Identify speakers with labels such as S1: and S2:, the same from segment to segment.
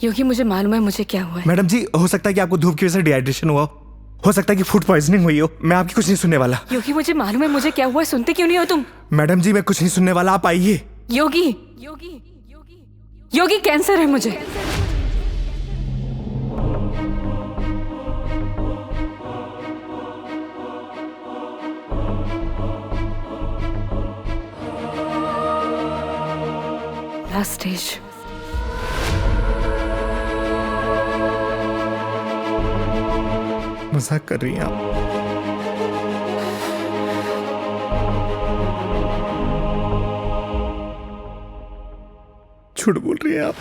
S1: योगी मुझे मालूम है मुझे क्या हुआ है।
S2: मैडम जी, हो सकता है कि आपको धूप की वजह से डिहाइड्रेशन हुआ हो सकता है कि फूड पॉइजनिंग हुई हो। मैं आपकी कुछ नहीं सुनने वाला।
S1: योगी मुझे मालूम है मुझे क्या हुआ है, सुनते क्यों नहीं हो तुम?
S2: मैडम जी, मैं कुछ नहीं सुनने वाला, आप आइए।
S1: योगी योगी योगी कैंसर है मुझे। Last stage.
S2: मजाक कर रही हैं आप? झूठ बोल रही हैं आप?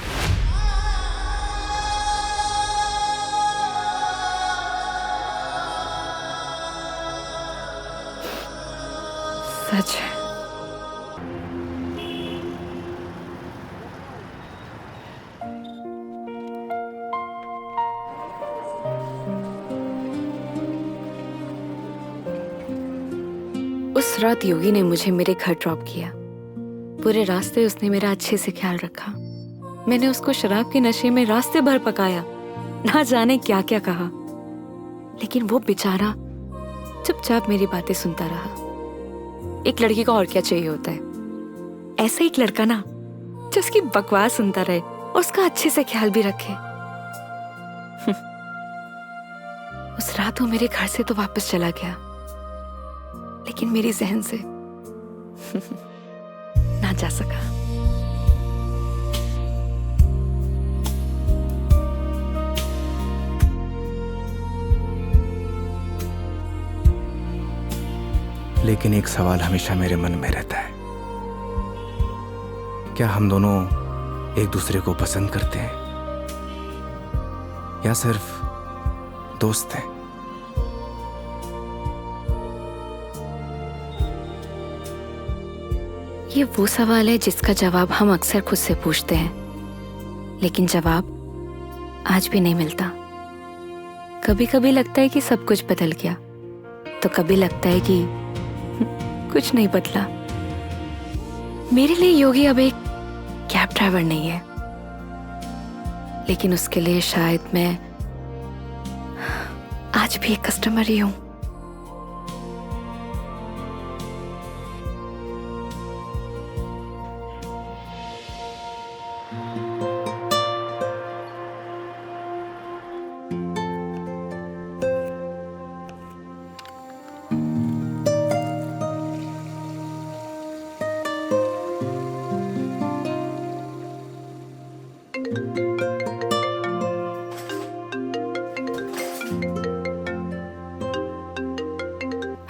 S1: सच है। उस रात योगी ने मुझे मेरे घर ड्रॉप किया। पूरे रास्ते उसने मेरा अच्छे से ख्याल रखा। मैंने उसको शराब के नशे में रास्ते भर पकाया, ना जाने क्या क्या कहा, लेकिन वो बेचारा चुपचाप मेरी बातें सुनता रहा। एक लड़की को और क्या चाहिए होता है? ऐसा एक लड़का ना जो उसकी बकवास सुनता रहे और उसका अच्छे से ख्याल भी रखे। उस रात वो मेरे घर से तो वापस चला गया, लेकिन मेरी जहन से ना जा सका।
S2: लेकिन एक सवाल हमेशा मेरे मन में रहता है, क्या हम दोनों एक दूसरे को पसंद करते हैं या सिर्फ दोस्त हैं?
S1: ये वो सवाल है जिसका जवाब हम अक्सर खुद से पूछते हैं, लेकिन जवाब आज भी नहीं मिलता। कभी कभी लगता है कि सब कुछ बदल गया, तो कभी लगता है कि कुछ नहीं बदला। मेरे लिए योगी अब एक कैब ड्राइवर नहीं है, लेकिन उसके लिए शायद मैं आज भी एक कस्टमर ही हूं।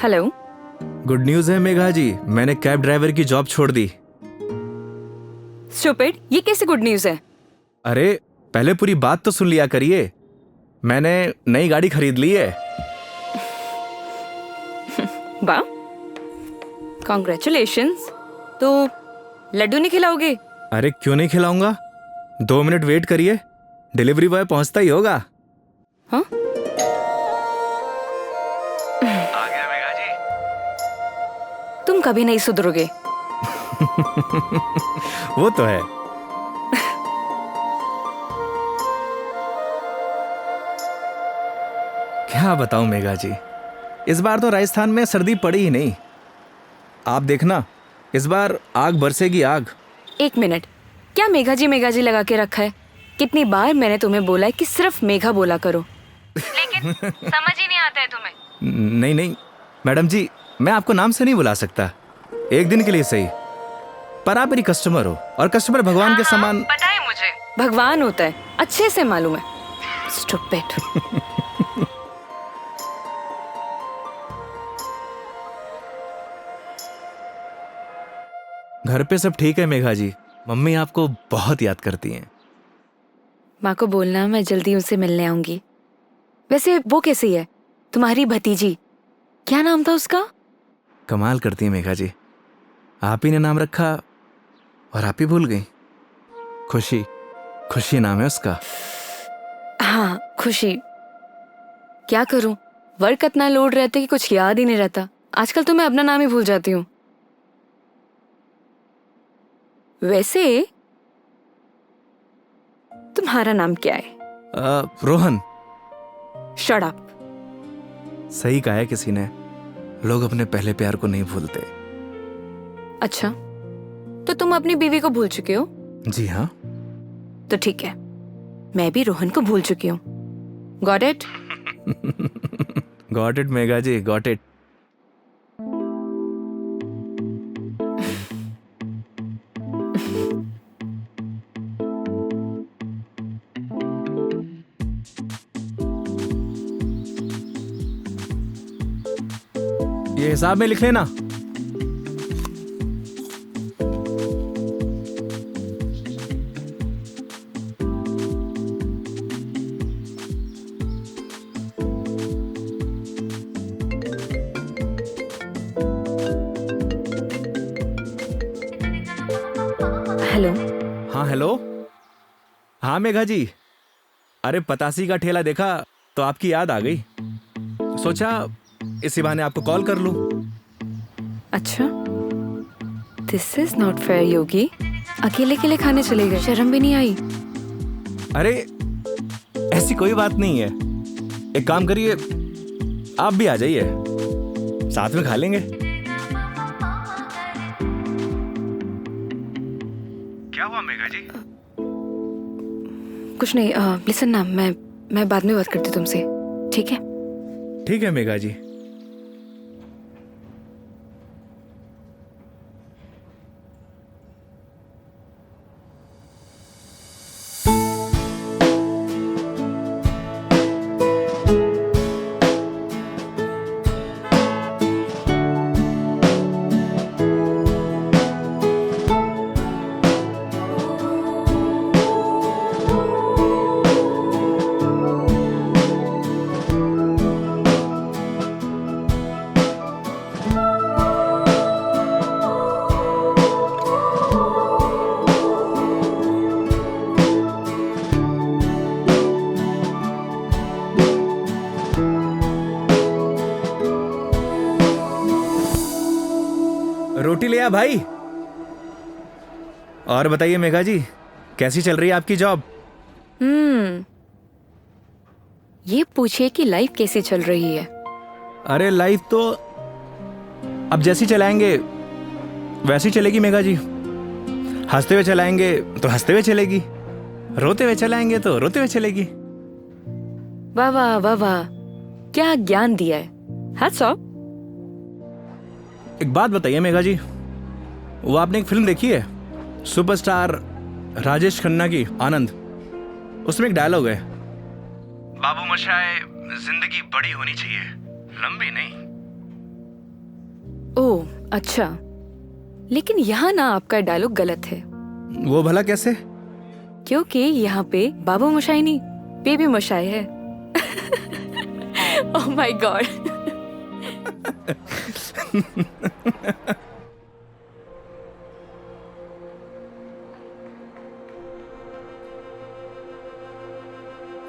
S1: हेलो।
S2: गुड न्यूज है मेघा जी, मैंने कैब ड्राइवर की जॉब छोड़ दी।
S1: स्टूपिड, ये कैसे गुड न्यूज है?
S2: अरे पहले पूरी बात तो सुन लिया करिए। मैंने नई गाड़ी खरीद ली है।
S1: वाह, कॉन्ग्रेचुलेशंस। तो लड्डू नहीं खिलाओगे?
S2: अरे क्यों नहीं खिलाऊंगा, 2 मिनट वेट करिए, डिलीवरी बॉय पहुंचता ही होगा।
S1: हाँ?
S2: आ गया मेघा जी।
S1: तुम कभी नहीं सुधरोगे।
S2: वो तो है। क्या बताऊं मेघा जी, इस बार तो राजस्थान में सर्दी पड़ी ही नहीं। आप देखना, इस बार आग बरसेगी आग।
S1: एक मिनट, क्या मेघा जी लगा के रखा है? कितनी बार मैंने तुम्हें बोला है कि सिर्फ मेघा बोला करो, लेकिन समझ ही नहीं आता है तुम्हें।
S2: नहीं नहीं मैडम जी, मैं आपको नाम से नहीं बुला सकता, एक दिन के लिए सही, पर आप मेरी कस्टमर हो और कस्टमर भगवान के समान।
S1: पता है मुझे भगवान होता है, अच्छे से मालूम है। स्टूपिड।
S2: घर पे सब ठीक है मेघा जी, मम्मी आपको बहुत याद करती हैं।
S1: माँ को बोलना मैं जल्दी उनसे मिलने आऊंगी। वैसे वो कैसी है तुम्हारी भतीजी? क्या नाम था उसका?
S2: कमाल करती है मेघा जी, आप ही ने नाम रखा और आप ही भूल गई। खुशी, खुशी नाम है उसका।
S1: हाँ, खुशी। क्या करूं, वर्क इतना लोड रहता है कि कुछ याद ही नहीं रहता। आजकल तो मैं अपना नाम ही भूल जाती हूँ। वैसे तुम्हारा नाम क्या है?
S2: रोहन।
S1: Shut up.
S2: सही कहा है किसी ने, लोग अपने पहले प्यार को नहीं भूलते।
S1: अच्छा, तो तुम अपनी बीवी को भूल चुके हो?
S2: जी हाँ।
S1: तो ठीक है, मैं भी रोहन को भूल चुकी हूँ। Got it?
S2: Got it Megha ji, got it. ये हिसाब में लिख लेना।
S1: हेलो।
S2: हाँ हेलो। हाँ मेघा जी, अरे पतासी का ठेला देखा तो आपकी याद आ गई, सोचा इसी बहाने आपको कॉल कर लूं।
S1: अच्छा, दिस इज नॉट फेयर योगी। अकेले अकेले खाने चले गए, शर्म भी नहीं आई?
S2: अरे ऐसी कोई बात नहीं है, एक काम करिए, आप भी आ जाइए, साथ में खा लेंगे। क्या हुआ मेघा जी?
S1: कुछ नहीं। लिसन ना, मैं बाद में बात करती हूँ तुमसे, ठीक है?
S2: ठीक है मेघा जी। रोटी ले आ भाई। और बताइए मेघा जी, कैसी चल रही है आपकी जॉब?
S1: ये पूछिए कि लाइफ कैसी चल रही है।
S2: अरे लाइफ तो अब जैसी चलाएंगे वैसी चलेगी मेघा जी। हंसते हुए चलाएंगे तो हंसते हुए चलेगी, रोते हुए चलाएंगे तो रोते हुए चलेगी।
S1: वाह वाह वाह वाह, क्या ज्ञान दिया है। Hats off.
S2: एक बात बताइए मेघा जी, वो आपने एक फिल्म देखी है सुपरस्टार राजेश खन्ना की, आनंद? उसमें एक डायलॉग है, बाबू मोशाय, जिंदगी बड़ी होनी चाहिए, लंबी नहीं।
S1: ओह अच्छा, लेकिन यहाँ ना आपका डायलॉग गलत है।
S2: वो भला कैसे?
S1: क्योंकि यहाँ पे बाबू मोशाई नहीं, बेबी मोशाई है। Oh my God.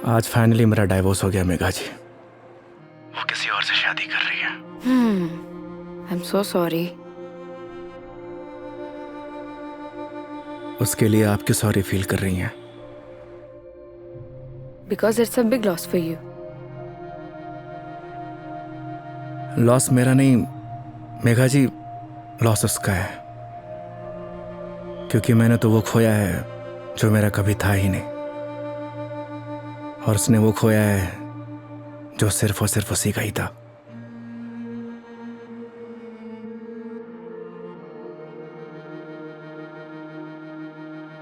S1: आज फाइनली मेरा डाइवोर्स हो गया मेघा जी। वो किसी और से शादी कर रही है। I am so sorry.
S2: उसके लिए आप क्यों सॉरी फील कर रही हैं?
S1: Because it's a big loss for you.
S2: Loss मेरा नहीं मेघा जी, लॉस उसका है, क्योंकि मैंने तो वो खोया है जो मेरा कभी था ही नहीं, और उसने वो खोया है जो सिर्फ और सिर्फ उसी का ही था।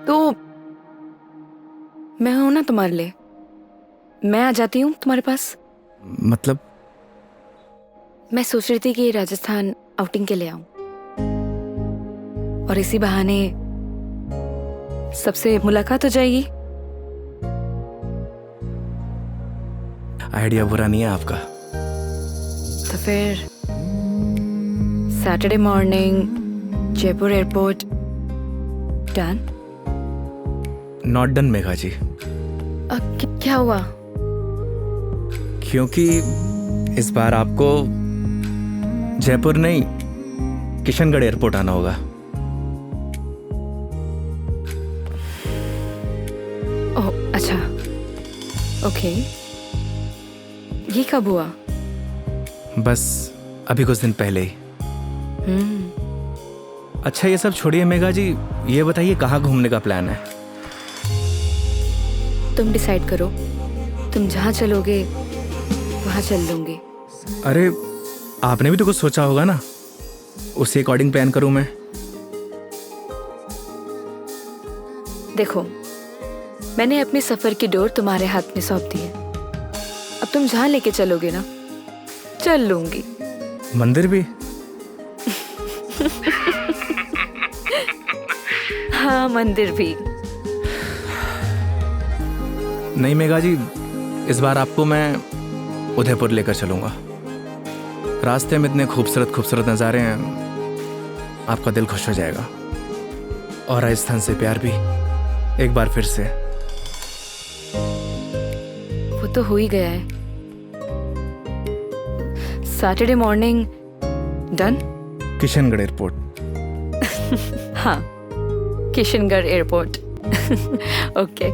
S1: तो मैं हूं ना तुम्हारे लिए, मैं आ जाती हूँ तुम्हारे पास।
S2: मतलब?
S1: मैं सोच रही थी कि राजस्थान आउटिंग के लिए आऊं, और इसी बहाने सबसे मुलाकात हो जाएगी।
S2: आइडिया बुरा नहीं है आपका।
S1: तो फिर Saturday morning Jaipur airport. Done?
S2: Not done Megha ji.
S1: क्या हुआ?
S2: क्योंकि इस बार आपको जयपुर नहीं, किशनगढ़ एयरपोर्ट आना होगा।
S1: ओह अच्छा, ओके। ये कब हुआ?
S2: बस अभी कुछ दिन पहले ही। अच्छा ये सब छोड़िए मेघा जी, ये बताइए कहाँ घूमने का प्लान है?
S1: तुम डिसाइड करो, तुम जहाँ चलोगे वहाँ चल लूंगी।
S2: अरे आपने भी तो कुछ सोचा होगा ना, उसी अकॉर्डिंग प्लान करूँ मैं।
S1: देखो, मैंने अपने सफर की डोर तुम्हारे हाथ में सौंप दी है। अब तुम जहाँ लेके चलोगे ना, चल लूंगी।
S2: मंदिर भी?
S1: हाँ, मंदिर भी।
S2: नहीं मेघा जी, इस बार आपको मैं उदयपुर लेकर चलूंगा। रास्ते में इतने खूबसूरत खूबसूरत नज़ारे हैं, आपका दिल खुश हो जाएगा। और राजस्थान से प्यार भी एक बार फिर से।
S1: वो तो हो ही गया है। Saturday morning done.
S2: Kishangarh airport.
S1: हाँ, किशनगढ़ एयरपोर्ट। ओके।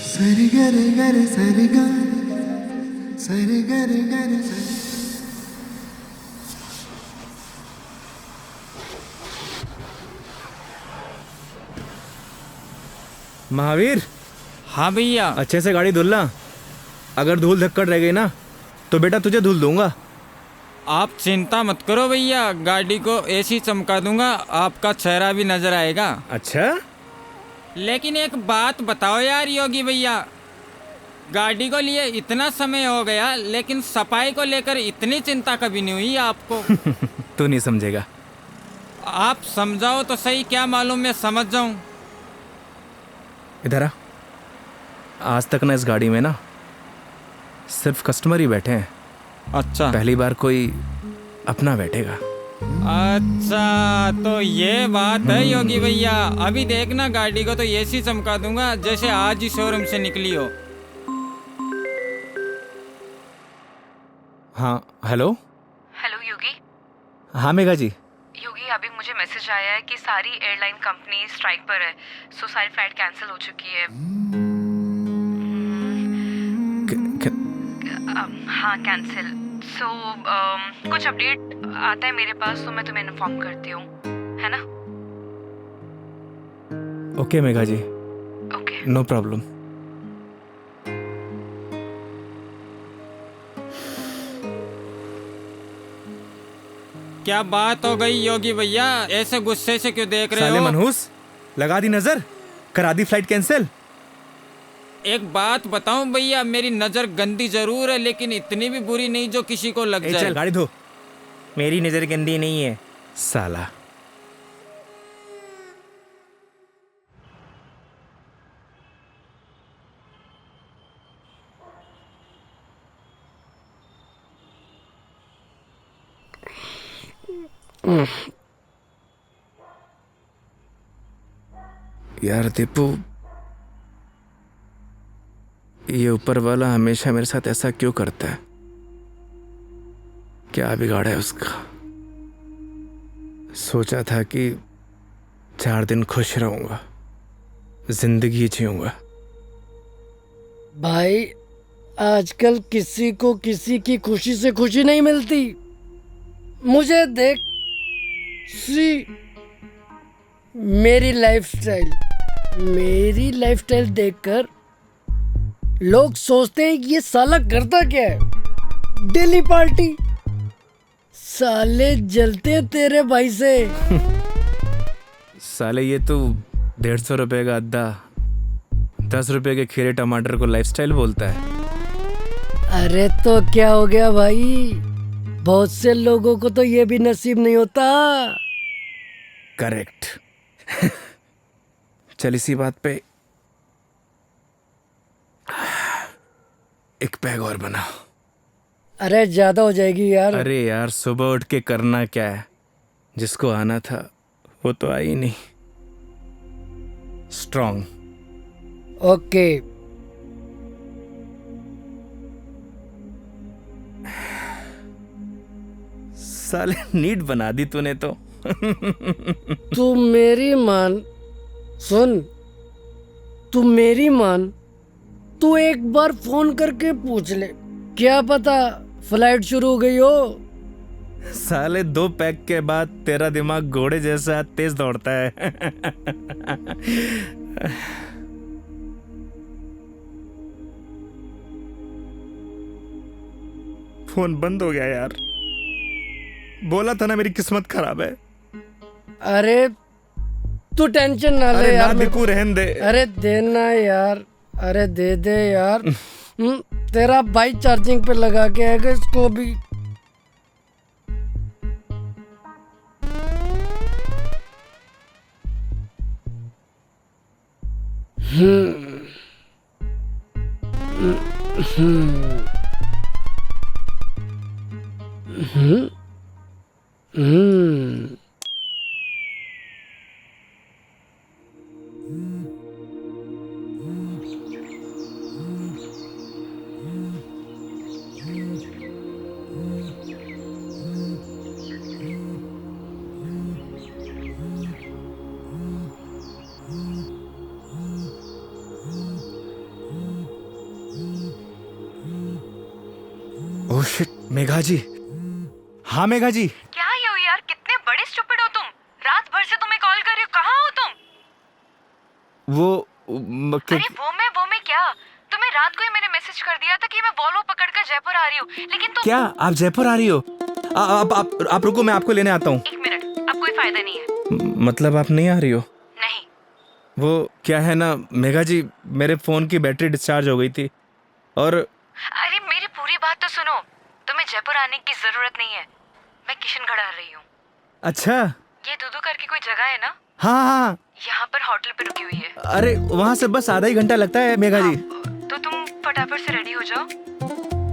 S3: सरी गरे गरे सरी गा सरी गरे गरे सरी।
S2: महावीर,
S4: हाँ भैया।
S2: अच्छे से गाड़ी धुलना। अगर धूल धक्कड़ रह गई ना तो बेटा तुझे धुल दूंगा।
S4: आप चिंता मत करो भैया, गाड़ी को ऐसी चमका दूंगा, आपका चेहरा भी नजर आएगा।
S2: अच्छा?
S4: लेकिन एक बात बताओ यार योगी भैया, गाड़ी को लिए इतना समय हो गया लेकिन सफाई को लेकर इतनी चिंता कभी नहीं हुई आपको।
S2: तू नहीं समझेगा।
S4: आप समझाओ तो सही, क्या मालूम मैं समझ जाऊं।
S2: इधर आ। आज तक ना इस गाड़ी में ना सिर्फ कस्टमर ही बैठे हैं।
S4: अच्छा,
S2: पहली बार कोई अपना बैठेगा।
S4: अच्छा तो ये बात है योगी भैया। अभी देखना, गाड़ी को तो ऐसी चमका दूंगा जैसे आज ही शोरूम से निकली हो।
S2: हाँ हेलो।
S1: हेलो योगी।
S2: हाँ मेघा जी।
S1: योगी, अभी मुझे मैसेज आया है कि सारी एयरलाइन कंपनी स्ट्राइक पर है, सो सारी फ्लाइट कैंसिल हो चुकी है। हाँ, कैंसिल। सो कुछ अपडेट आता है मेरे पास तो मैं तुम्हें इन्फॉर्म करती हूँ, है ना?
S2: Okay Megha ji,
S1: okay.
S2: No problem.
S4: क्या बात हो गई योगी भैया, ऐसे गुस्से से क्यों देख रहे
S2: साले
S4: हो?
S2: मनहूस, लगा दी नजर, करा दी फ्लाइट कैंसिल।
S4: एक बात बताऊं भैया, मेरी नजर गंदी जरूर है लेकिन इतनी भी बुरी नहीं जो किसी को लग जाए।
S2: चल गाड़ी धो। मेरी नजर गंदी नहीं है साला। यार दीपू, ये ऊपर वाला हमेशा मेरे साथ ऐसा क्यों करता है? क्या बिगाड़ा है उसका? सोचा था कि 4 दिन खुश रहूंगा, जिंदगी जीऊंगा।
S5: भाई, आजकल किसी को किसी की खुशी से खुशी नहीं मिलती। मुझे देख, सी मेरी लाइफस्टाइल देखकर लोग सोचते हैं कि ये साला करता क्या है। डेली पार्टी, साले जलते हैं तेरे भाई से।
S2: साले ये तो 150 रुपए का अद्दा 10 रुपए के खीरे टमाटर को लाइफस्टाइल बोलता है।
S5: अरे तो क्या हो गया भाई, बहुत से लोगों को तो ये भी नसीब नहीं होता।
S2: करेक्ट। चल इसी बात पे एक पैग और बना।
S5: अरे ज्यादा हो जाएगी यार।
S2: अरे यार, सुबह उठ के करना क्या है? जिसको आना था वो तो आई नहीं। स्ट्रॉन्ग।
S5: ओके।
S2: साले नीट बना दी तूने तो।
S5: तू मेरी मान, सुन, तू मेरी मान, तू एक बार फोन करके पूछ ले, क्या पता फ्लाइट शुरू हो गई हो।
S2: साले 2 पैक के बाद तेरा दिमाग घोड़े जैसा तेज दौड़ता है। फोन बंद हो गया यार। बोला था ना मेरी किस्मत खराब है।
S5: अरे तू टेंशन ना ले
S2: अरे
S5: यार।
S2: ना बिकू, रहन दे।
S5: अरे देना यार, अरे दे दे यार। तेरा भाई चार्जिंग पे लगा के आएगा इसको भी।
S2: ओह शिट, मेघा जी। हाँ मेघा जी।
S1: क्या ये हो यार, कितने बड़े स्टूपिड हो तुम। रात भर से तुम्हें कॉल कर रही हूँ, कहाँ हो तुम? अरे वो मैं क्या, तुम्हें रात को ही मैंने मैसेज कर दिया था कि मैं वॉल्वो पकड़कर जयपुर आ रही हूँ, लेकिन तुम।
S2: क्या आप जयपुर आ रही हो? आप रुको, मैं आपको लेने आता हूँ।
S1: 1 मिनट, अब कोई फायदा नहीं है।
S2: मतलब आप नहीं आ रही हो?
S1: नहीं।
S2: वो क्या है ना मेघा जी, मेरे फोन की बैटरी डिस्चार्ज हो गई थी और।
S1: अरे मेरी पूरी बात तो सुनो, तुम्हें जयपुर आने की जरूरत नहीं है, मैं किशनगढ़ आ रही हूँ।
S2: अच्छा।
S1: ये दूधू करके कोई जगह है ना,
S2: हाँ हाँ।
S1: यहाँ पर होटल पे रुकी हुई है।
S2: अरे वहाँ से बस आधा ही घंटा लगता है मेघा जी।
S1: तो तुम फटाफट से रेडी हो जाओ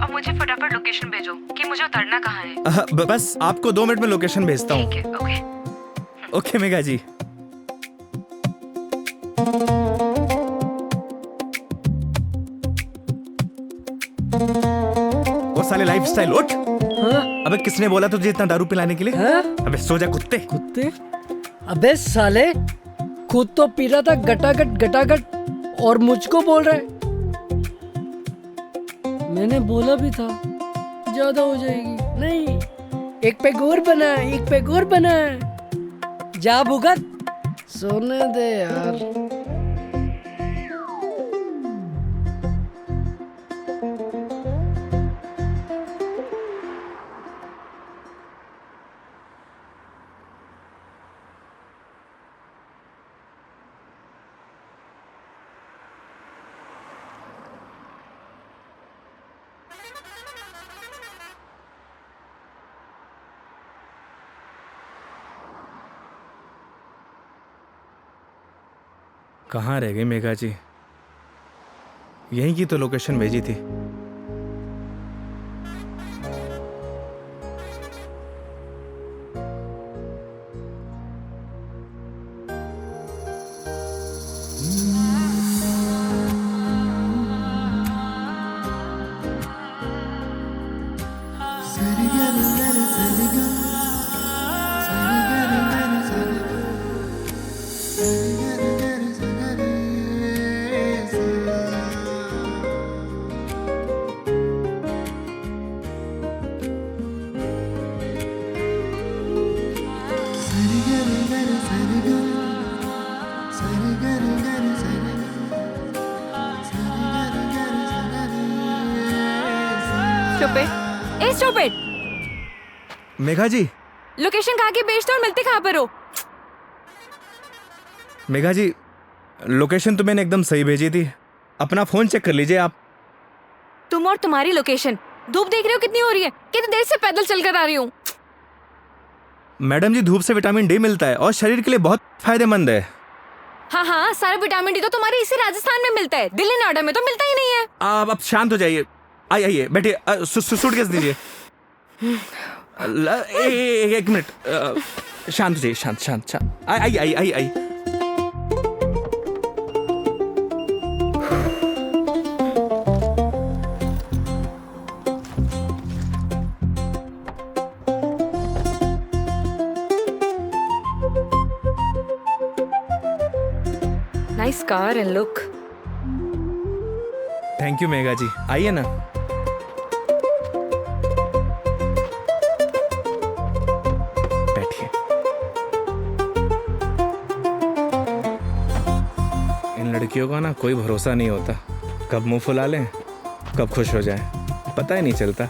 S1: और मुझे फटाफट लोकेशन भेजो कि मुझे उतरना कहाँ है।
S2: बस आपको 2 मिनट में लोकेशन भेजता हूँ।
S1: ठीक है, ओके।
S2: ओके मेघा जी। और साले लाइफस्टाइल उठ।
S5: हाँ?
S2: अबे किसने बोला तुझे इतना दारू पिलाने के लिए?
S5: हाँ?
S2: अबे सो जा कुत्ते।
S5: कुत्ते? अबे साले, खुद तो पी रहा था गटागट गटागट और मुझको बोल रहा है। मैंने बोला भी था ज्यादा हो जाएगी। नहीं, एक पैक और बना, एक पैक और बना। जा भुगत, सोने दे यार।
S2: कहाँ रह गई मेघा जी? यहीं की तो लोकेशन भेजी थी।
S1: स्टूपिड।
S2: मेघा जी।
S1: लोकेशन कहाँ की भेजते हो और मिलते कहाँ पर हो?
S2: मेघा जी, लोकेशन तो मैंने एकदम सही भेजी थी। अपना फोन चेक कर लीजिए आप।
S1: तुम और तुम्हारी लोकेशन। धूप देख रहे हो कितनी हो रही है, कितनी देर से पैदल चलकर आ रही हूँ।
S2: मैडम जी, धूप से विटामिन डी मिलता है और शरीर के लिए बहुत फायदेमंद है।
S1: हाँ हाँ, सारा विटामिन डी तो तुम्हारे इसी राजस्थान में मिलता है, दिल्ली नोएडा में तो मिलता ही नहीं है।
S2: आप शांत हो जाइए। आइए बैठिए। सूटकेस दीजिए। एक मिनट, शांत हो जाइए। शांत शांत शांत। आई।
S1: Nice car and look.
S2: Thank you Megha ji, आइए ना। बैठिए। इन लड़कियों का ना कोई भरोसा नहीं होता, कब मुंह फुला लें कब खुश हो जाए, पता ही नहीं चलता।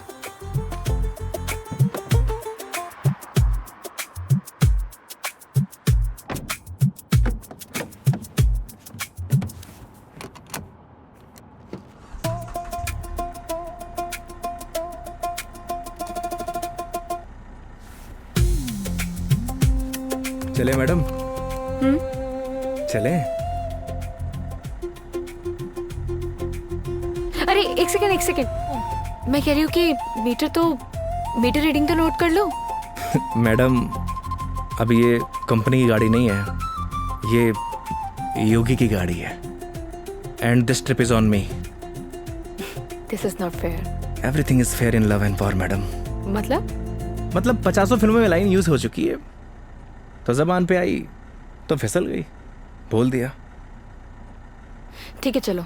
S2: चले मैडम? चले?
S1: अरे एक सेकेंड, मैं कह रही हूँ कि मीटर रीडिंग तो नोट कर लो।
S2: मैडम अब ये कंपनी की गाड़ी नहीं है, ये योगी की गाड़ी है। And this trip is on me.
S1: This is not fair.
S2: Everything is fair in love and war madam.
S1: मतलब
S2: 50 फिल्मों में लाइन यूज हो चुकी है, तो जबान पे आई तो फिसल गई, बोल दिया।
S1: ठीक है चलो।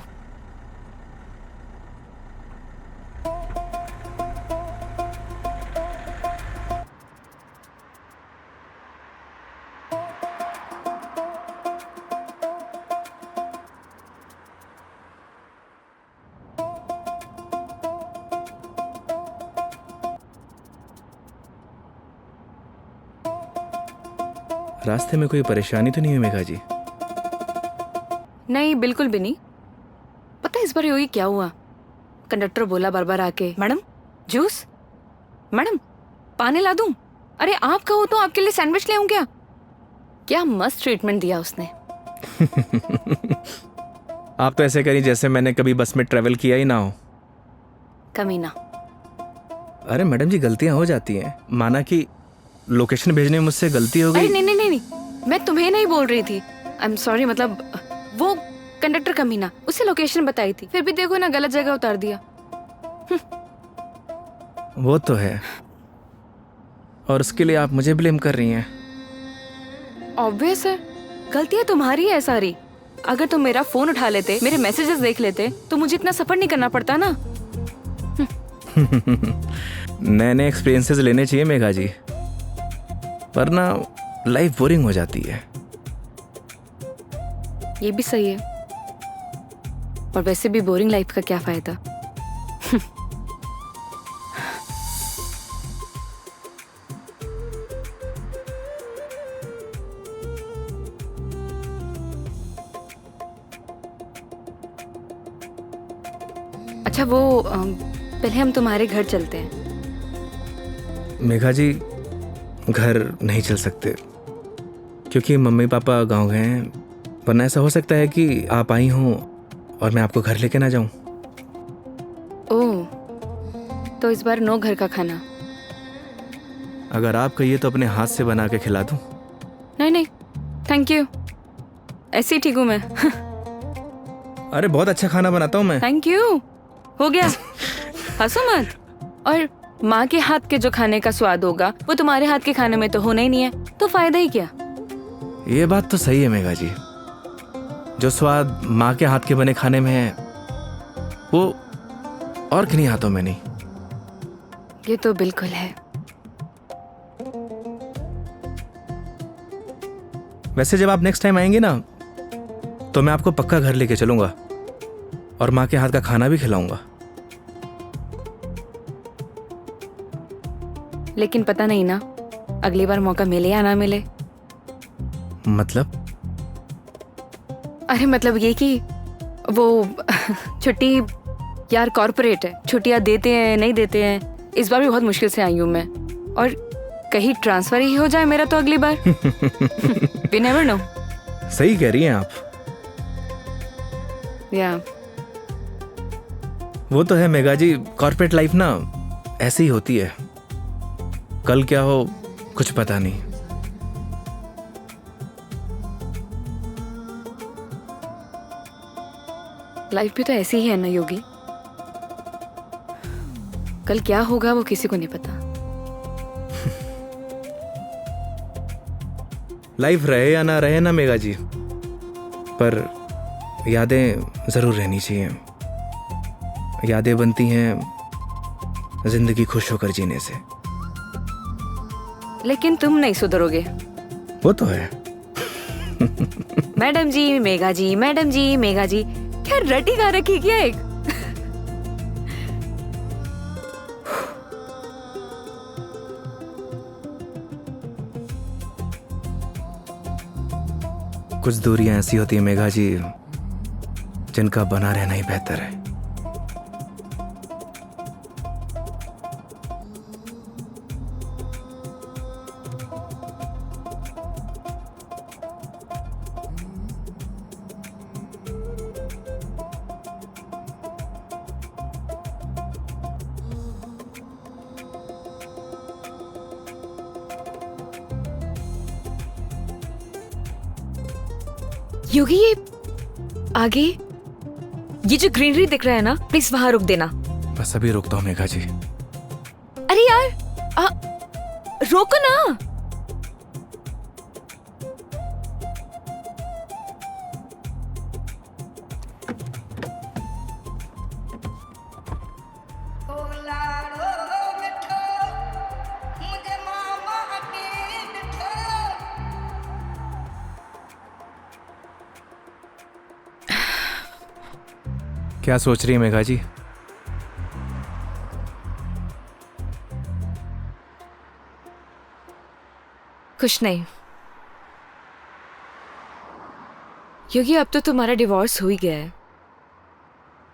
S2: रास्ते में कोई परेशानी तो नहीं हुई मेघा जी?
S1: नहीं बिल्कुल भी नहीं। पता है इस बार योगी क्या हुआ? कंडक्टर बोला बार बार आके, मैडम जूस, मैडम पानी ला दूं? अरे आप कहो तो आपके लिए सैंडविच ले आऊं क्या? क्या मस्त ट्रीटमेंट दिया उसने।
S2: आप तो ऐसे करी जैसे मैंने कभी बस में ट्रेवल किया ही ना हो।
S1: कमीना।
S2: अरे मैडम जी गलतियां हो जाती हैं, माना कि लोकेशन भेजने में मुझसे गलती हो
S1: अरे
S2: गई।
S1: नहीं, मैं तुम्हें नहीं बोल रही थी। आई एम सॉरी, मतलब वो कंडक्टर कमीना, उसे लोकेशन बताई थी, फिर भी देखो ना गलत जगह उतार दिया।
S2: वो तो है, और उसके लिए आप मुझे ब्लेम कर रही हैं।
S1: ऑब्वियस है, गलतियां तुम्हारी है सारी। अगर तुम मेरा फोन उठा लेते, मेरे मैसेजेस देख लेते, तो मुझे इतना सफर नहीं करना पड़ता ना।
S2: नए नए एक्सपीरियंसेस लेने चाहिए मेघा जी, वरना लाइफ बोरिंग हो जाती है।
S1: ये भी सही है, और वैसे भी बोरिंग लाइफ का क्या फायदा। अच्छा वो पहले हम तुम्हारे घर चलते हैं।
S2: मेघा जी घर नहीं चल सकते, क्योंकि मम्मी पापा गांव गए हैं, वरना ऐसा हो सकता है कि आप आई हों और मैं आपको घर लेके ना जाऊं।
S1: ओह, तो इस बार नो घर का खाना।
S2: अगर आप कहिए तो अपने हाथ से बना के खिला दूं।
S1: नहीं थैंक यू, ऐसे ही ठीक हूँ मैं।
S2: अरे बहुत अच्छा खाना बनाता हूं मैं।
S1: थैंक यू, हो गया। हंसो मत। और माँ के हाथ के जो खाने का स्वाद होगा वो तुम्हारे हाथ के खाने में तो होना ही नहीं है, तो फायदा ही क्या।
S2: ये बात तो सही है मेघा जी, जो स्वाद माँ के हाथ के बने खाने में है वो और किन्हीं हाथों में नहीं।
S1: ये तो बिल्कुल है।
S2: वैसे जब आप नेक्स्ट टाइम आएंगे ना, तो मैं आपको पक्का घर लेके चलूंगा और माँ के हाथ का खाना भी खिलाऊंगा।
S1: लेकिन पता नहीं ना, अगली बार मौका मिले या ना मिले।
S2: मतलब?
S1: अरे मतलब ये कि वो छुट्टी यार कॉर्पोरेट है, छुट्टियां देते हैं नहीं देते हैं। इस बार भी बहुत मुश्किल से आई हूँ मैं, और कहीं ट्रांसफर ही हो जाए मेरा तो अगली बार। We never know।
S2: सही कह रही हैं आप।
S1: या
S2: वो तो है मेघा जी, कॉर्पोरेट लाइफ ना ऐसी ही होती है, कल क्या हो कुछ पता नहीं।
S1: लाइफ भी तो ऐसी ही है ना योगी, कल क्या होगा वो किसी को नहीं पता।
S2: लाइफ रहे या ना रहे ना मेघा जी, पर यादें जरूर रहनी चाहिए। यादें बनती हैं जिंदगी खुश होकर जीने से।
S1: लेकिन तुम नहीं सुधरोगे।
S2: वो तो है।
S1: मैडम जी मेघा जी, मैडम जी मेघा जी, क्या रटी गा रखी क्या एक?
S2: कुछ दूरियां ऐसी होती है मेघा जी जिनका बना रहना ही बेहतर है।
S1: योगी ये आगे ये जो ग्रीनरी दिख रहा है ना, प्लीज वहां रुक देना।
S2: बस अभी रुकता हूँ मेघा जी।
S1: अरे यार रोको ना।
S2: क्या सोच रही है मेघा जी?
S1: कुछ नहीं योगी, अब तो तुम्हारा डिवोर्स हो ही गया है।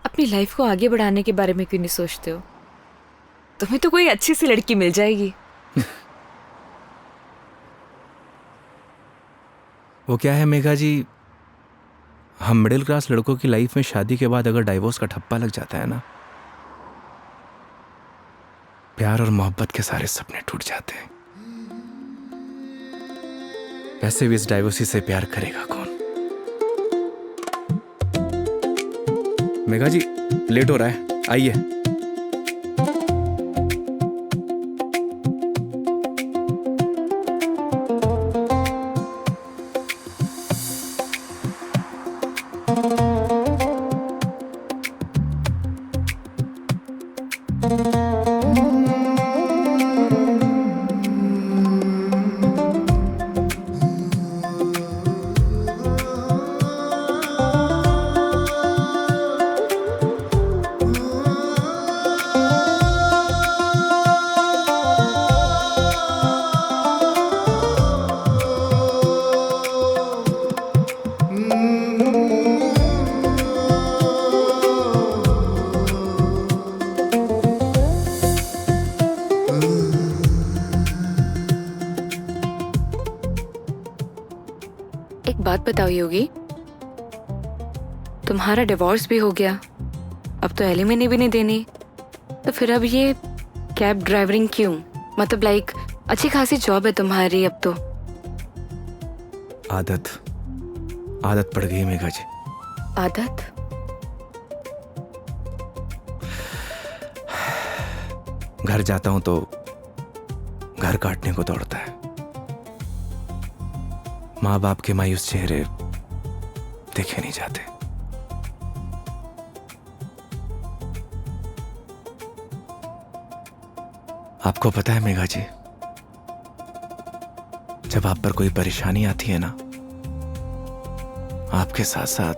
S1: अपनी लाइफ को आगे बढ़ाने के बारे में क्यों नहीं सोचते हो? तुम्हें तो कोई अच्छी सी लड़की मिल जाएगी।
S2: वो क्या है मेघा जी, हम मिडिल क्लास लड़कों की लाइफ में शादी के बाद अगर डाइवोर्स का ठप्पा लग जाता है ना, प्यार और मोहब्बत के सारे सपने टूट जाते हैं। वैसे भी इस डाइवोर्सी से प्यार करेगा कौन? मेघा जी लेट हो रहा है, आइए।
S1: एक बात बताओ योगी, तुम्हारा डिवोर्स भी हो गया, अब तो एलिमनी भी नहीं देनी, तो फिर अब ये कैब ड्राइवरिंग क्यों? मतलब लाइक अच्छी खासी जॉब है तुम्हारी अब तो।
S2: आदत पड़ गई मेघा जी।
S1: आदत?
S2: घर जाता हूं तो घर काटने को दौड़ता है। माँ बाप के मायूस चेहरे देखे नहीं जाते। आपको पता है मेघा जी, जब आप पर कोई परेशानी आती है ना, आपके साथ साथ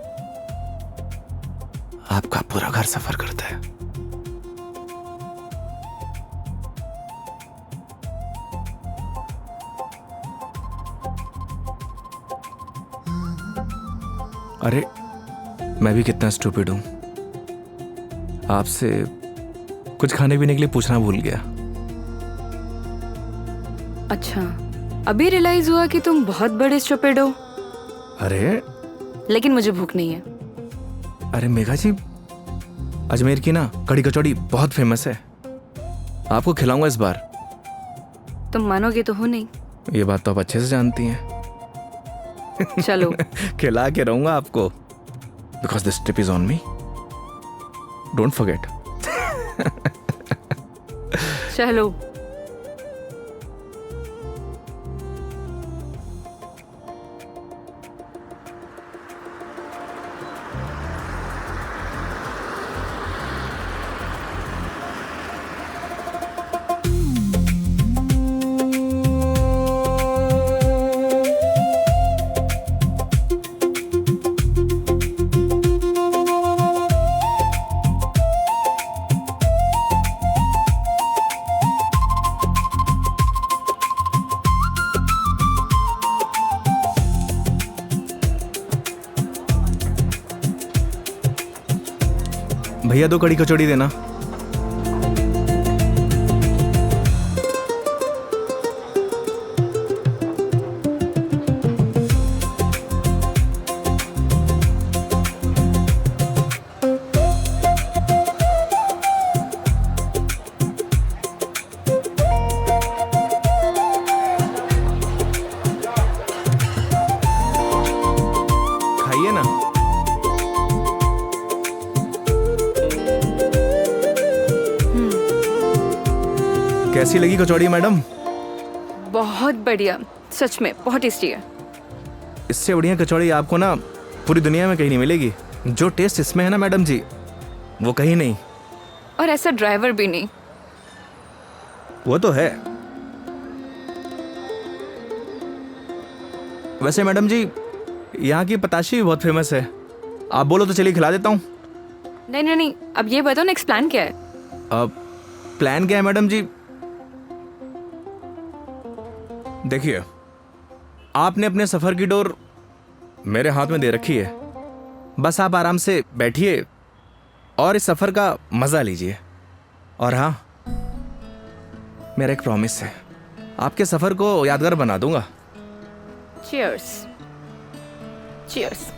S2: आपका पूरा घर सफर करता है। अरे मैं भी कितना स्टूपिड हूं, आपसे कुछ खाने पीने के लिए पूछना भूल गया।
S1: अच्छा, अभी रियलाइज हुआ कि तुम बहुत बड़े स्टूपिड हो।
S2: अरे
S1: लेकिन मुझे भूख नहीं है।
S2: अरे मेघा जी, अजमेर की ना कड़ी कचौड़ी बहुत फेमस है, आपको खिलाऊंगा इस बार।
S1: तुम मानोगे तो हो नहीं।
S2: ये बात तो आप अच्छे से जानती हैं।
S1: चलो।
S2: खिला के रहूंगा आपको, because this trip is on me, don't forget.
S1: चलो।
S2: भैया 2 कड़ी कचौड़ी देना। खाइए ना। कैसी लगी कचौड़ी मैडम?
S1: बहुत बढ़िया, सच में बहुत टेस्टी है।
S2: इससे बढ़िया कचौड़ी आपको ना पूरी दुनिया में कहीं नहीं मिलेगी। जो टेस्ट इसमें है ना मैडम जी, वो कहीं नहीं।
S1: और ऐसा ड्राइवर भी नहीं।
S2: वो तो है। वैसे मैडम जी, यहाँ की पताशी भी बहुत फेमस है। आप बोलो तो चलिए खिला देता हूँ।
S1: नहीं नहीं नहीं, अब ये बताओ नेक्स्ट प्लान क्या है?
S2: अब प्लान क्या है मैडम जी? देखिए, आपने अपने सफर की डोर मेरे हाथ में दे रखी है। बस आप आराम से बैठिए और इस सफर का मजा लीजिए। और हाँ, मेरा एक प्रॉमिस है, आपके सफर को यादगार बना दूंगा।
S1: चीयर्स। चीयर्स।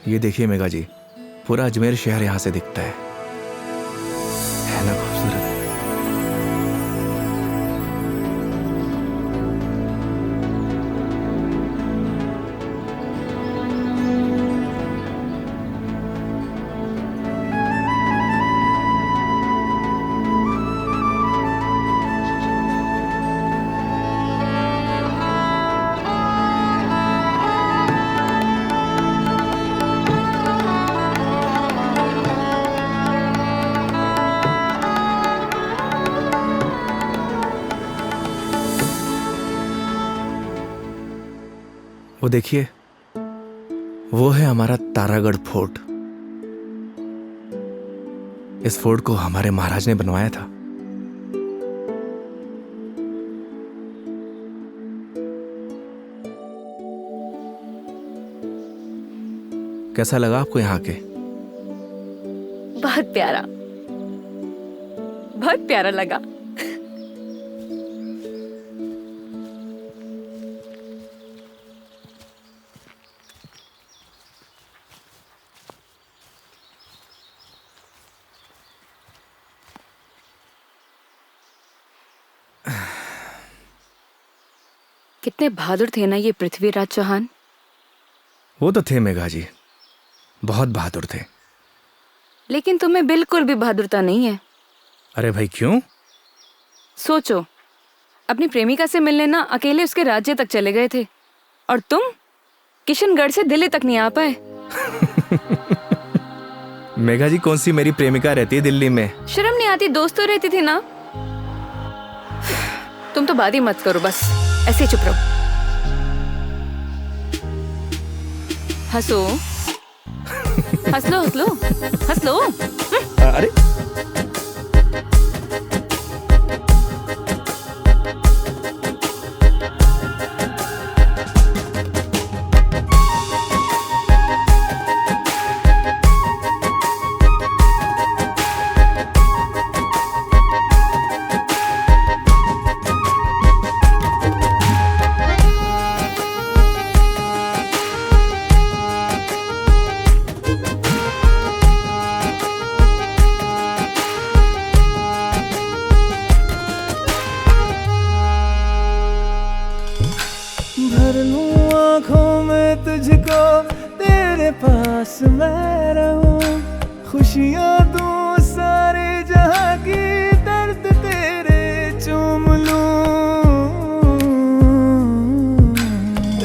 S2: ये देखिए मेघा जी, पूरा अजमेर शहर यहाँ से दिखता है ना खूबसूरत? वो देखिए, वो है हमारा तारागढ़ फोर्ट। इस फोर्ट को हमारे महाराज ने बनवाया था। कैसा लगा आपको यहाँ के?
S1: बहुत प्यारा, बहुत प्यारा लगा। कितने बहादुर थे ना ये पृथ्वीराज चौहान।
S2: वो तो थे मेघा जी, बहुत बहादुर थे।
S1: लेकिन तुम्हें बिल्कुल भी बहादुरता नहीं है।
S2: अरे भाई क्यों?
S1: सोचो, अपनी प्रेमिका से मिलने ना अकेले उसके राज्य तक चले गए थे, और तुम किशनगढ़ से दिल्ली तक नहीं आ पाए।
S2: मेघा जी, कौन सी मेरी प्रेमिका रहती है दिल्ली में?
S1: शर्म नहीं आती? दोस्त तो रहती थी ना। तुम तो बात ही मत करो, बस ऐसे ही चुप रहो। हंसो, हंस लो, हंस लो, हंस लो।
S2: अरे
S3: तुझको, तेरे पास मैं रहूं, खुशियां दूं सारे जहां की, दर्द तेरे चूम लूं।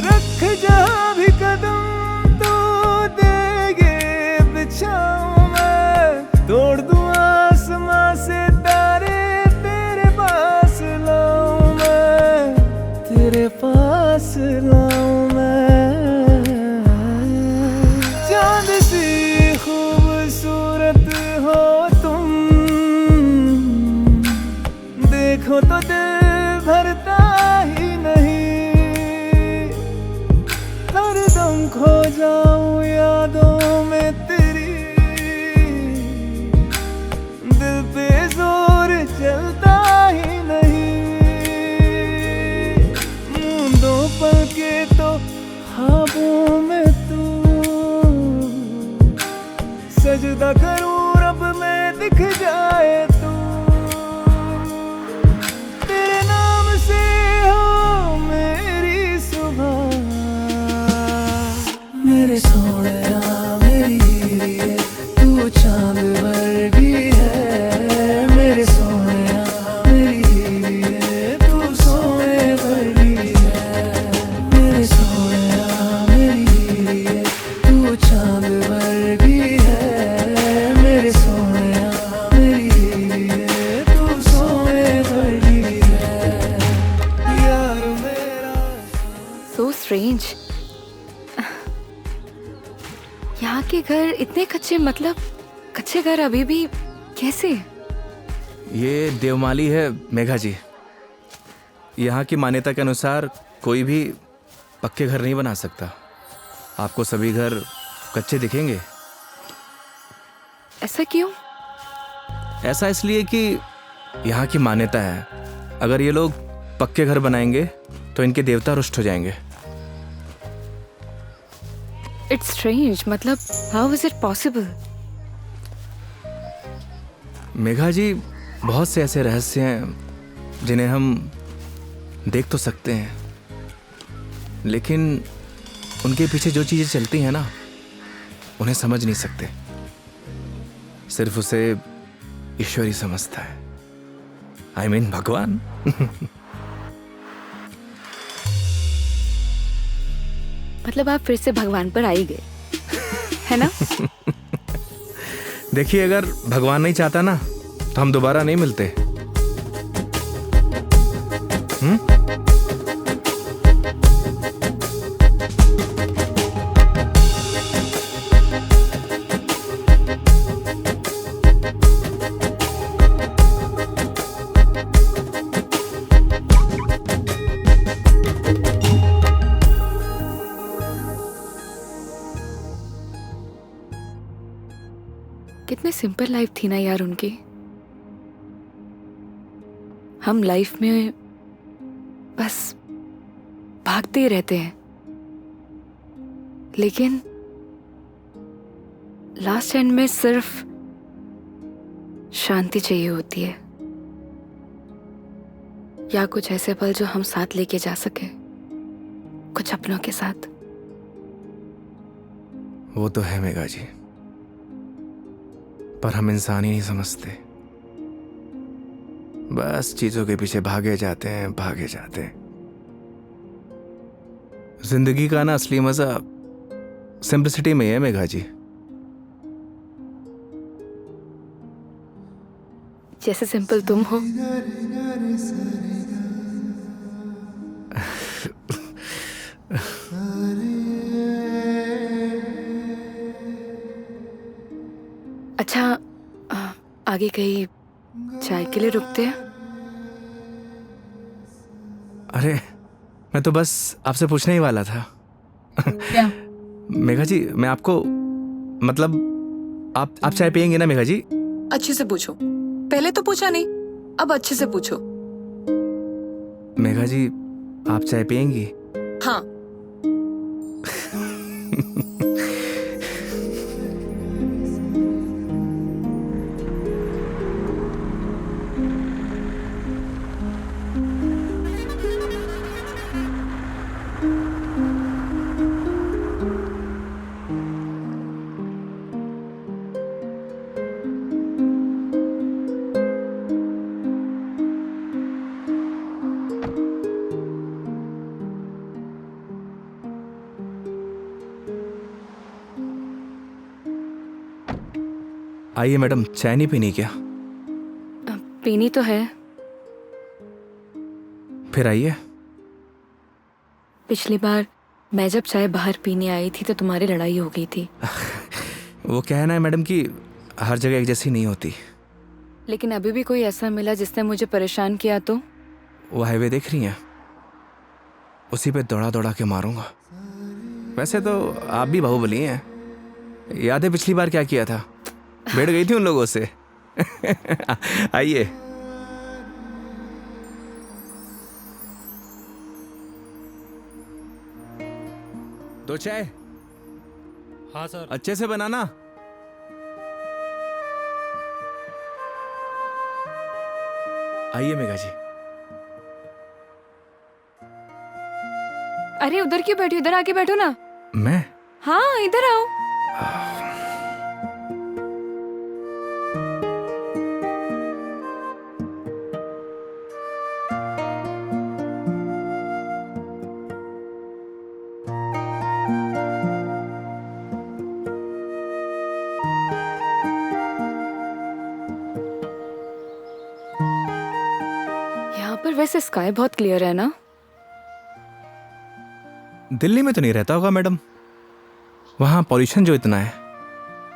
S3: रख जहां भी कदम तो देगे बिछाऊं मैं, तोड़ दूं आसमां से तारे, तेरे पास लाऊं मैं, तेरे पास लाऊं मैं। चांद सी खूबसूरत हो तुम, देखो तो दिल भरता ही नहीं, हरदम खो जाऊं यादों में तेरी, दिल पे जोर चलता ही नहीं, मूंदों पल के तो ख्वाबों में तू, सजदा करूं रब में दिख जाए तू, तेरे नाम से हो मेरी सुबह, मेरे सोहरा मेरी हीरे, तू चांद वर्गी है, मेरे सोहरा मेरी हीरे, तू सोने वर्गी है, मेरे सोहरा मेरी हीरे, तू चांद वर्गी है, मेरे सोहरा मेरी हीरे, तू सोने वर्गी है, यार मेरा।
S1: So strange. यहाँ के घर इतने कच्चे, मतलब कच्चे घर अभी भी कैसे?
S2: ये देवमाली है मेघा जी। यहाँ की मान्यता के अनुसार कोई भी पक्के घर नहीं बना सकता। आपको सभी घर कच्चे दिखेंगे।
S1: ऐसा क्यों?
S2: ऐसा इसलिए कि यहाँ की मान्यता है, अगर ये लोग पक्के घर बनाएंगे तो इनके देवता रुष्ट हो जाएंगे।
S1: इट्स स्ट्रेंज, मतलब how is it possible?
S2: Megha ji, बहुत से ऐसे रहस्य हैं जिन्हें हम देख तो सकते हैं, लेकिन उनके पीछे जो चीज़ें चलती हैं ना, उन्हें समझ नहीं सकते। सिर्फ उसे ईश्वर ही समझता है। I mean, भगवान।
S1: मतलब आप फिर से भगवान पर आ ही गए, है ना?
S2: देखिए, अगर भगवान नहीं चाहता ना तो हम दोबारा नहीं मिलते।
S1: कितने सिंपल लाइफ थी ना यार उनकी। हम लाइफ में बस भागते ही रहते हैं, लेकिन लास्ट एंड में सिर्फ शांति चाहिए होती है, या कुछ ऐसे पल जो हम साथ लेके जा सके, कुछ अपनों के साथ।
S2: वो तो है मेघा जी, पर हम इंसान ही नहीं समझते। बस चीजों के पीछे भागे जाते हैं, भागे जाते हैं। जिंदगी का ना असली मजा सिंपलिसिटी में है मेघा जी।
S1: जैसे सिंपल तुम हो। अच्छा, आगे कहीं चाय के लिए रुकते हैं?
S2: अरे, मैं तो बस आपसे पूछने ही वाला था।
S1: क्या?
S2: मेघा जी, मैं आपको मतलब आप चाय पियेंगे ना मेघा जी?
S6: अच्छे से पूछो। पहले तो पूछा नहीं, अब अच्छे से पूछो।
S2: मेघा जी, आप चाय पियेंगी?
S6: हाँ।
S2: आइए मैडम, चाय नहीं पीनी क्या?
S1: पीनी तो है।
S2: फिर आइए।
S1: पिछली बार मैं जब चाय बाहर पीने आई थी तो तुम्हारी लड़ाई हो गई थी।
S2: वो कहना है मैडम कि हर जगह एक जैसी नहीं होती।
S1: लेकिन अभी भी कोई ऐसा मिला जिसने मुझे परेशान किया तो?
S2: वो हाईवे देख रही हैं, उसी पे दौड़ा दौड़ा के मारूंगा। वैसे तो आप भी बाहुबली हैं। याद है पिछली बार क्या किया था? बैठ गई थी उन लोगों से। आइए। दो चाय।
S7: हाँ सर।
S2: अच्छे से बनाना। आइए मेघा जी।
S1: अरे उधर क्यों बैठी, उधर आके बैठो ना।
S2: मैं?
S1: हाँ इधर आओ। यहाँ पर वैसे स्काई बहुत क्लियर है ना?
S2: दिल्ली में तो नहीं रहता होगा मैडम, वहां पॉल्यूशन जो इतना है।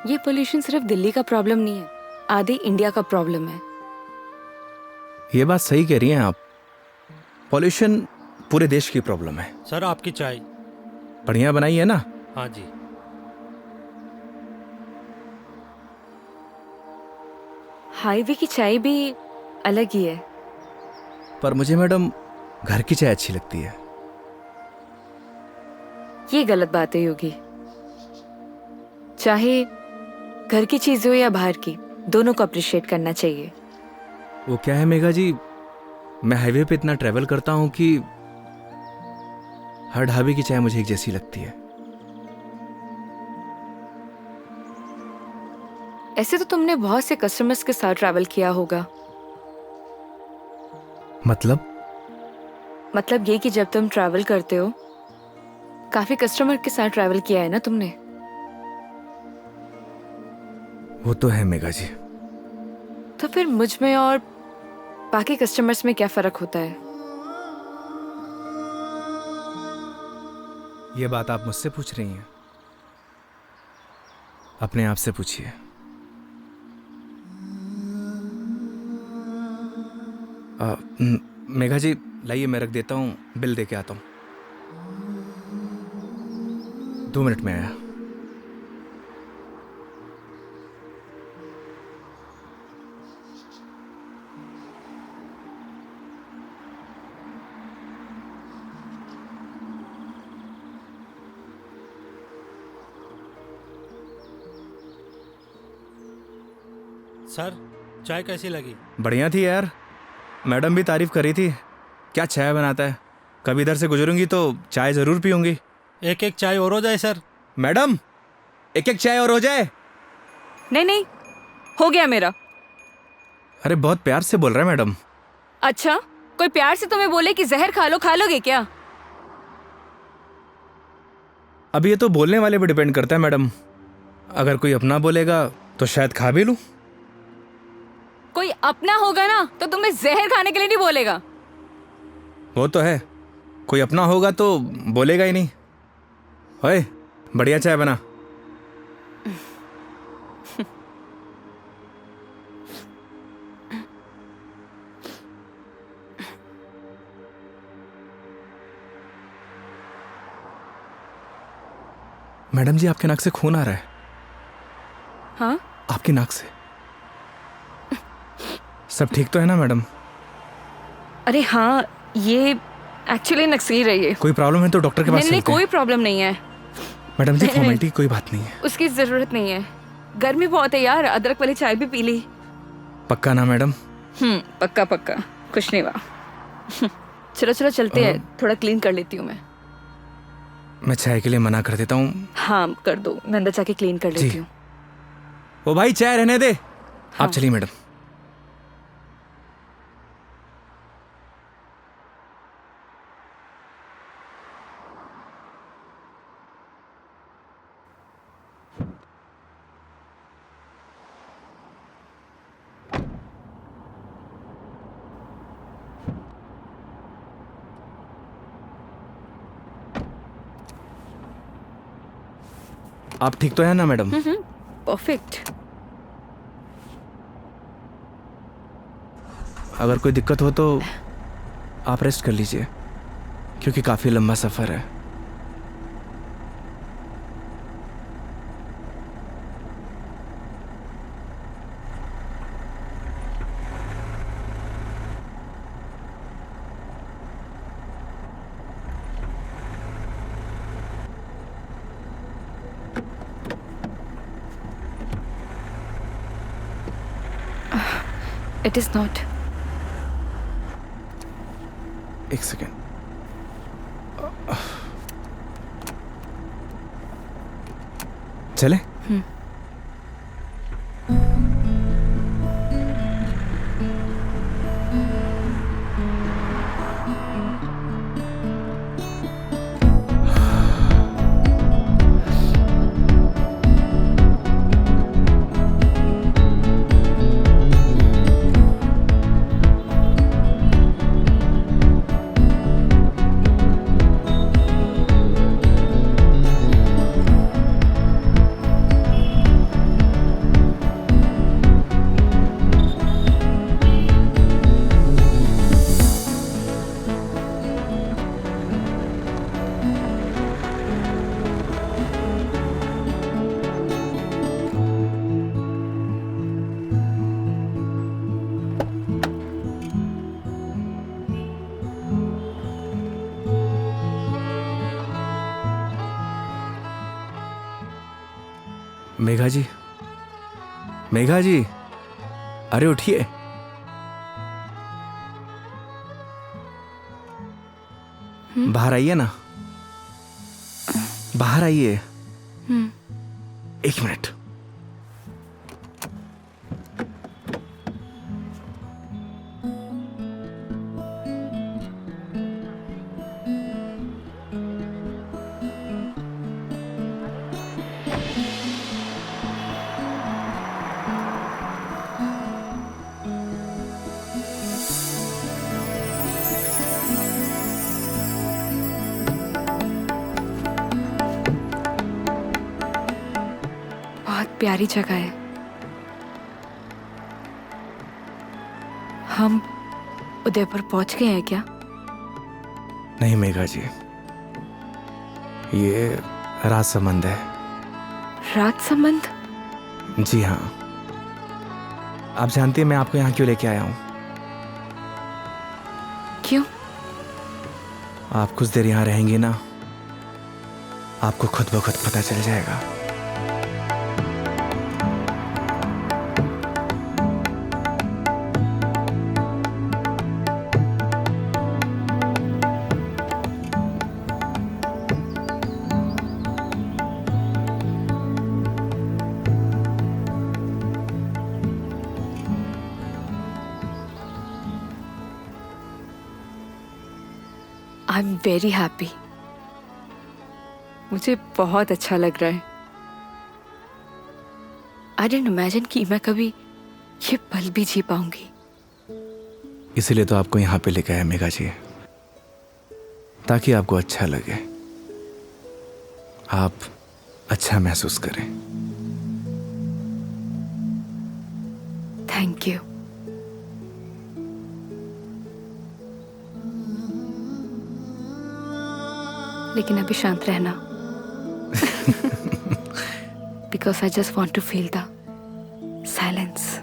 S1: ये पोल्यूशन सिर्फ दिल्ली का प्रॉब्लम नहीं है, आधे इंडिया का प्रॉब्लम है।
S2: ये बात सही कह रही हैं आप, पॉल्यूशन पूरे देश की प्रॉब्लम है।
S7: सर आपकी चाय।
S2: बढ़िया बनाई है ना?
S7: हाँ जी।
S1: हाईवे की चाय भी अलग ही है।
S2: पर मुझे मैडम घर की चाय अच्छी लगती है।
S1: ये गलत बात है योगी। चाहे घर की चीज हो या बाहर की, दोनों को अप्रिशिएट करना चाहिए।
S2: वो क्या है मेघा जी, मैं हाईवे पे इतना ट्रैवल करता हूं कि हर ढाबे की चाय मुझे एक जैसी लगती है।
S1: ऐसे तो तुमने बहुत से कस्टमर्स के साथ ट्रैवल किया होगा। मतलब ये कि जब तुम ट्रैवल करते हो, काफी कस्टमर के साथ ट्रैवल किया है ना तुमने?
S2: वो तो है मेघा जी।
S1: तो फिर मुझ में और बाकी कस्टमर्स में क्या फर्क होता है?
S2: ये बात आप मुझसे पूछ रही हैं? अपने आप से पूछिए। मेघा जी लाइए, मैं रख देता हूँ, बिल दे के आता हूँ। 2 मिनट में आया।
S7: सर चाय कैसी लगी?
S2: बढ़िया थी यार, मैडम भी तारीफ कर रही थी। क्या चाय बनाता है, कभी इधर से गुजरूंगी तो चाय जरूर पीऊंगी।
S7: एक एक चाय और हो जाए सर।
S2: मैडम एक एक चाय और हो जाए।
S1: नहीं नहीं, हो गया मेरा।
S2: अरे बहुत प्यार से बोल रहा है मैडम।
S1: अच्छा, कोई प्यार से तुम्हें बोले कि जहर खा लो, खा लोगे क्या?
S2: अब ये तो बोलने वाले पे डिपेंड करता है मैडम। अगर कोई अपना बोलेगा तो शायद खा भी लूं।
S1: कोई अपना होगा ना तो तुम्हें जहर खाने के लिए नहीं बोलेगा।
S2: वो तो है, कोई अपना होगा तो बोलेगा ही नहीं। ओए बढ़िया चाय बना। मैडम जी आपके नाक से खून आ रहा है।
S1: हाँ?
S2: आपकी नाक से। सब ठीक तो है ना मैडम?
S1: अरे हाँ, ये एक्चुअली नक्सीर रही है।
S2: कोई प्रॉब्लम है तो डॉक्टर के पास
S1: नहीं नहीं,
S2: चलते हैं।
S1: कोई प्रॉब्लम नहीं है।
S2: मैडम जी
S1: नहीं,
S2: फॉर्मेलिटी कोई बात नहीं है।
S1: उसकी जरूरत नहीं है। गर्मी बहुत है यार, अदरक वाली चाय भी पी ली।
S2: पक्का ना मैडम?
S1: पक्का पक्का, कुछ नहीं हुआ। चलो चलो चलते हैं, थोड़ा क्लीन कर लेती हूँ मैं।
S2: मैं चाय के लिए मना कर देता हूँ।
S1: हाँ कर दो, मैं अंदर जाके क्लीन कर लेती हूँ।
S2: ओ भाई चाय रहने दे। आप चलिए मैडम। आप ठीक तो है ना मैडम?
S1: परफेक्ट।
S2: अगर कोई दिक्कत हो तो आप रेस्ट कर लीजिए, क्योंकि काफ़ी लंबा सफ़र है।
S1: It is not.
S2: एक सेकेंड। चले? मेघा जी, मेघा जी, अरे उठिए। बाहर आइए ना, बाहर आइए। एक मिनट।
S1: बहुत प्यारी जगह है। हम उदयपुर पहुंच गए हैं क्या?
S2: नहीं मेघा जी, ये राज संबंध है।
S1: राज संबंध?
S2: जी हाँ। आप जानती हैं मैं आपको यहाँ क्यों लेके आया हूँ?
S1: क्यों?
S2: आप कुछ देर यहाँ रहेंगी ना, आपको खुद ब खुद पता चल जाएगा।
S1: I am very happy. मुझे बहुत अच्छा लग रहा है। आई डिडंट इमेजिन कि मैं कभी ये पल भी जी पाऊंगी।
S2: इसीलिए तो आपको यहाँ पे लेके आया मेघा जी, ताकि आपको अच्छा लगे, आप अच्छा महसूस करें।
S1: Thank you. लेकिन अभी शांत रहना, because I just want to feel the silence.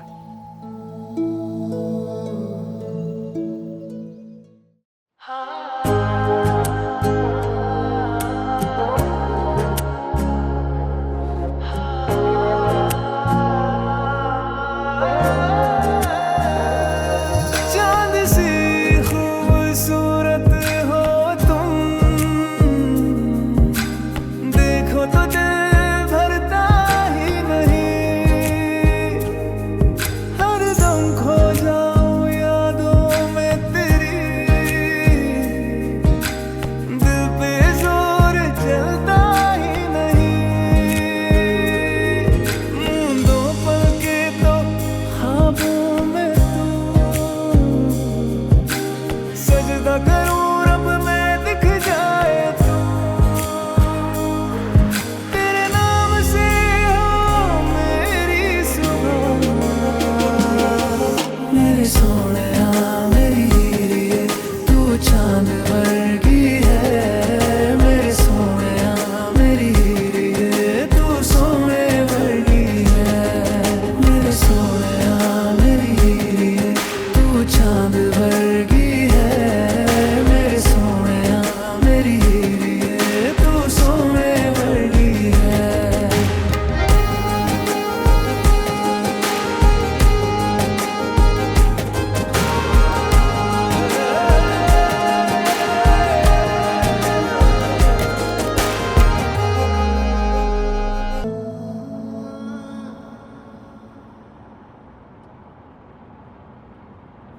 S3: चांद सी खूबसूरत हो तुम, देखो तो दिल भरता ही नहीं।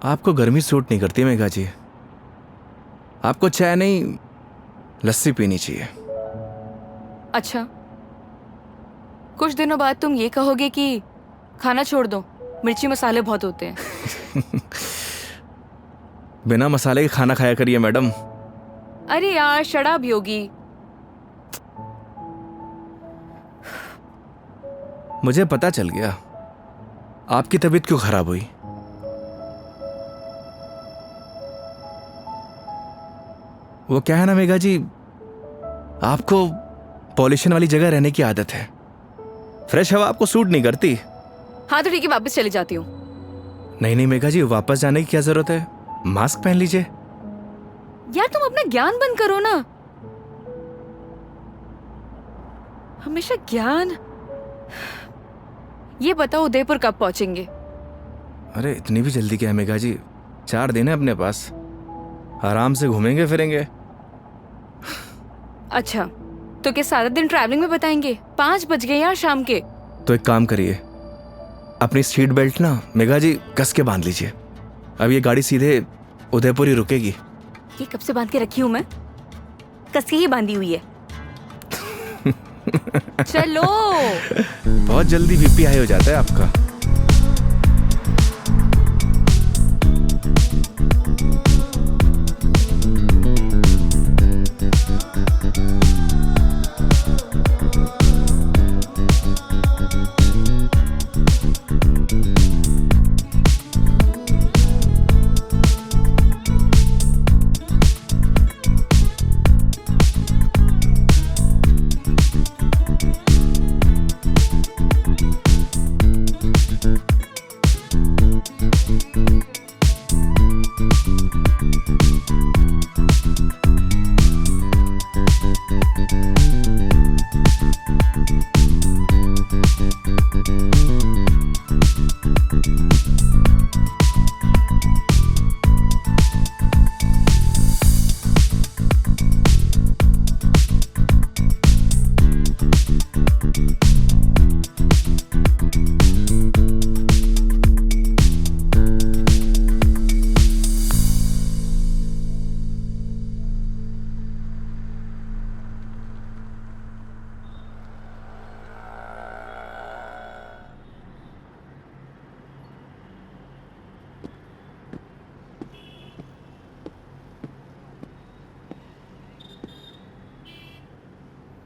S2: आपको गर्मी सूट नहीं करती मेघा जी। आपको चाय नहीं लस्सी पीनी चाहिए।
S1: अच्छा, कुछ दिनों बाद तुम ये कहोगे कि खाना छोड़ दो, मिर्ची मसाले बहुत होते हैं।
S2: बिना मसाले के खाना खाया करिए मैडम।
S1: अरे यार शराब योगी।
S2: मुझे पता चल गया आपकी तबीयत क्यों खराब हुई। वो क्या है ना मेघा जी, आपको पॉल्यूशन वाली जगह रहने की आदत है। फ्रेश हवा आपको सूट नहीं करती।
S1: हाँ तो ठीक है, वापस चली जाती हूँ।
S2: नहीं नहीं मेघा जी, वापस जाने की क्या जरूरत है, मास्क पहन लीजिए।
S1: यार तुम अपना ज्ञान बंद करो ना, हमेशा ज्ञान। ये बताओ उदयपुर कब पहुंचेंगे?
S2: अरे इतनी भी जल्दी क्या है मेघा जी, 4 दिन है अपने पास, आराम से घूमेंगे फिरेंगे।
S1: अच्छा तो क्या सारा दिन ट्रैवलिंग में बताएंगे? 5 बज गए यार शाम के।
S2: तो एक काम करिए, अपनी सीट बेल्ट ना मेघा जी कस के बांध लीजिए। अब ये गाड़ी सीधे उदयपुर ही रुकेगी।
S1: ये कब से बांध के रखी हूँ मैं? कस के ही बांधी हुई है। चलो।
S2: बहुत जल्दी बीपी हाई हो जाता है आपका।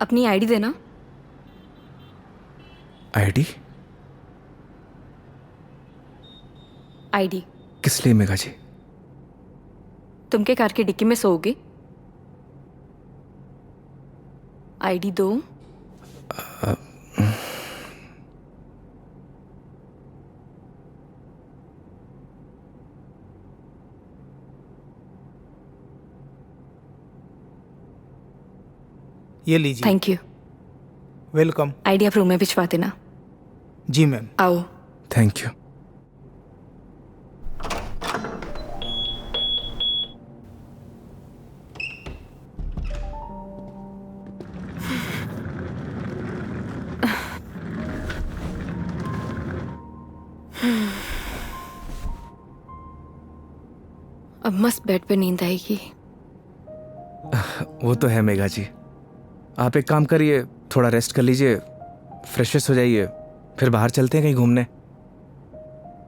S1: अपनी आईडी देना।
S2: आईडी?
S1: आईडी
S2: किस लिए मेघा जी?
S1: तुम के कार की डिक्की में सोओगे? आईडी दो।
S8: ये लीजिए।
S1: Thank you.
S8: वेलकम।
S1: आईडी आप रूम में भिजवा देना।
S8: जी मैम।
S1: आओ।
S2: Thank you.
S1: अब मस्त बेड पे नींद आएगी।
S2: वो तो है मेघा जी, आप एक काम करिए, थोड़ा रेस्ट कर लीजिए, फ्रेश हो जाइए, फिर बाहर चलते हैं कहीं घूमने।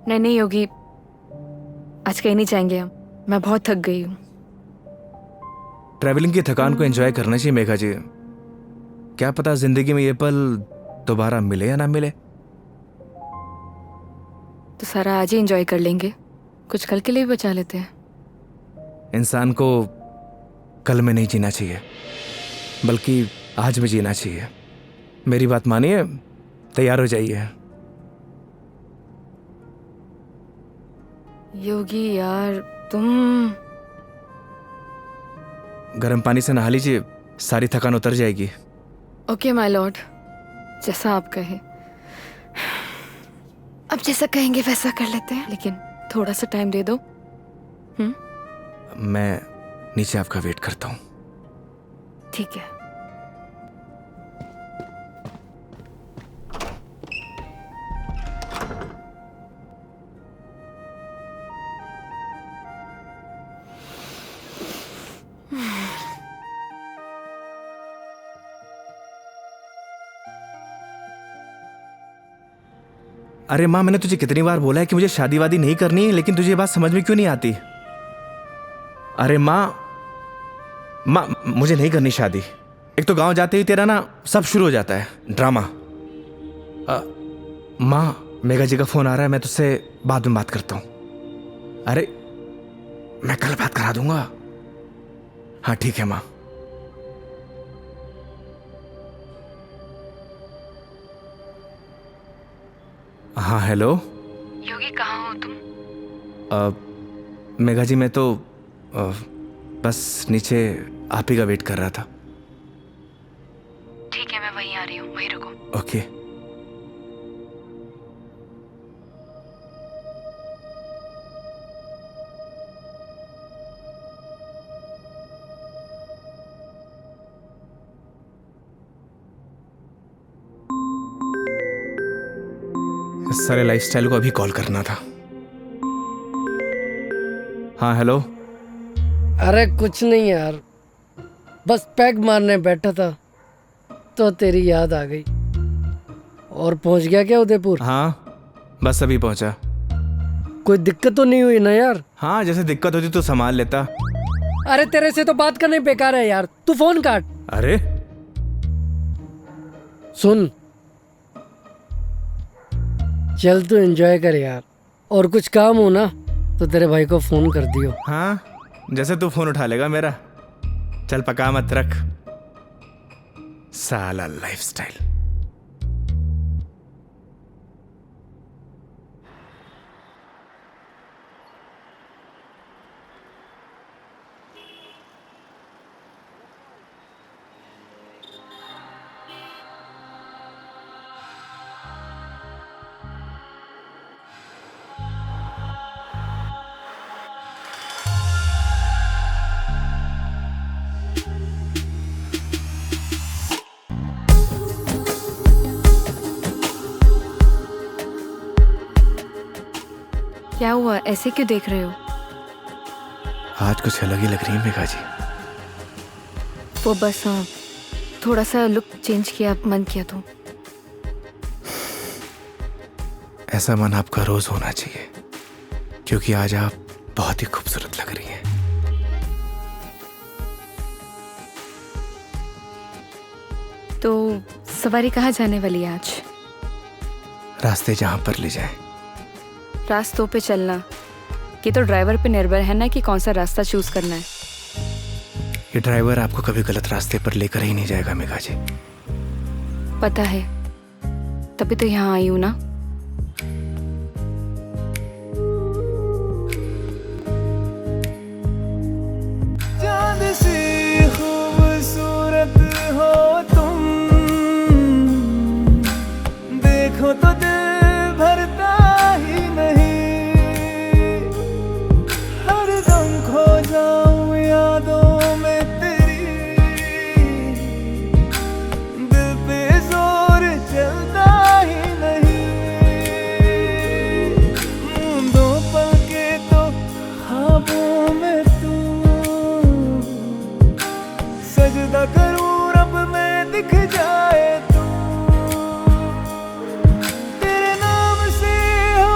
S1: नहीं नहीं योगी, आज कहीं नहीं जाएंगे हम, मैं बहुत थक गई हूँ।
S2: ट्रैवलिंग की थकान को एंजॉय करना चाहिए मेघा जी। क्या पता जिंदगी में ये पल दोबारा मिले या ना मिले।
S1: तो सारा आज ही एंजॉय कर लेंगे, कुछ कल के लिए भी बचा लेते हैं।
S2: इंसान को कल में नहीं जीना चाहिए, बल्कि आज में जीना चाहिए। मेरी बात मानिए, तैयार हो जाइए।
S1: योगी यार तुम।
S2: गर्म पानी से नहा लीजिए, सारी थकान उतर जाएगी।
S1: ओके माय लॉर्ड, जैसा आप कहे। अब जैसा कहेंगे वैसा कर लेते हैं, लेकिन थोड़ा सा टाइम दे दो।
S2: मैं नीचे आपका वेट करता हूँ।
S1: ठीक है।
S2: अरे माँ, मैंने तुझे कितनी बार बोला है कि मुझे शादी वादी नहीं करनी है, लेकिन तुझे ये बात समझ में क्यों नहीं आती? अरे माँ, मुझे नहीं करनी शादी। एक तो गांव जाते ही तेरा ना सब शुरू हो जाता है ड्रामा। माँ, मेघा जी का फोन आ रहा है, मैं तुझसे बाद में बात करता हूँ। अरे मैं कल बात करा दूंगा। हाँ ठीक है माँ। हाँ हेलो
S1: योगी, कहाँ हो तुम?
S2: मेघा जी, मैं तो बस नीचे आप ही का वेट कर रहा था।
S1: ठीक है, मैं वहीं आ रही हूँ, वहीं रुको।
S2: ओके। इस सारे लाइफस्टाइल को अभी कॉल करना था। हाँ हेलो।
S5: अरे कुछ नहीं यार, बस पैग मारने बैठा था तो तेरी याद आ गई। और पहुंच गया क्या उदयपुर?
S2: हाँ बस अभी पहुंचा।
S5: कोई दिक्कत तो नहीं हुई ना यार?
S2: हाँ, जैसे दिक्कत होती तो संभाल लेता।
S5: अरे तेरे से तो बात करना बेकार है यार, तू फोन काट।
S2: अरे
S5: सुन, चल तू एंजॉय कर यार, और कुछ काम हो ना तो तेरे भाई को फोन कर दियो।
S2: हाँ, जैसे तू फोन उठा लेगा मेरा। चल पका मत रख, साला लाइफस्टाइल।
S1: क्या हुआ, ऐसे क्यों देख रहे हो?
S2: आज कुछ अलग ही लग रही है मेघा जी।
S1: वो बस थोड़ा सा लुक चेंज किया, मन किया तो।
S2: ऐसा मन आपका रोज होना चाहिए, क्योंकि आज आप बहुत ही खूबसूरत लग रही हैं।
S1: तो सवारी कहाँ जाने वाली है आज?
S2: रास्ते जहां पर ले जाए।
S1: रास्तों पे चलना, ये तो ड्राइवर पे निर्भर है ना कि कौन सा रास्ता चूज करना है।
S2: ये ड्राइवर आपको कभी गलत रास्ते पर लेकर ही नहीं जाएगा मेघा जी।
S1: पता है, तभी तो यहाँ आई हूँ ना।
S3: चांद सी खूबसूरत हो तुम, देखो तो दिल भरता ही नहीं। हरदम खो जाऊं यादों में तेरी, दिल पे जोर चलता ही नहीं। दो पल के तो ख्वाबों में तू, सजदा करूं रब में दिख जाए तू। तेरे नाम से हो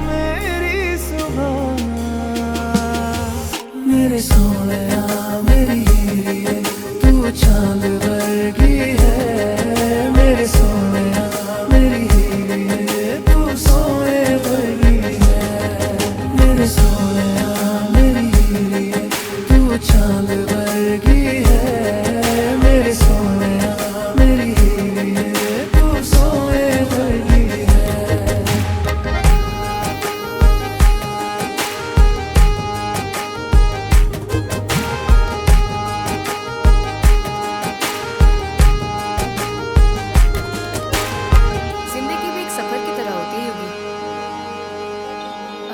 S3: मेरी सुबह, मेरे सोनिया मेरी हीरे, तू चांद वर्गी है। मेरे सोनिया मेरी हीरे, तू सोने वर्गी है। मेरे सोनिया मेरी हीरे, तू चांद वर्गी है। मेरे सोनिया मेरी हीरे, तू सोने वर्गी है।
S1: जिंदगी भी एक सफर की तरह होती है योगी।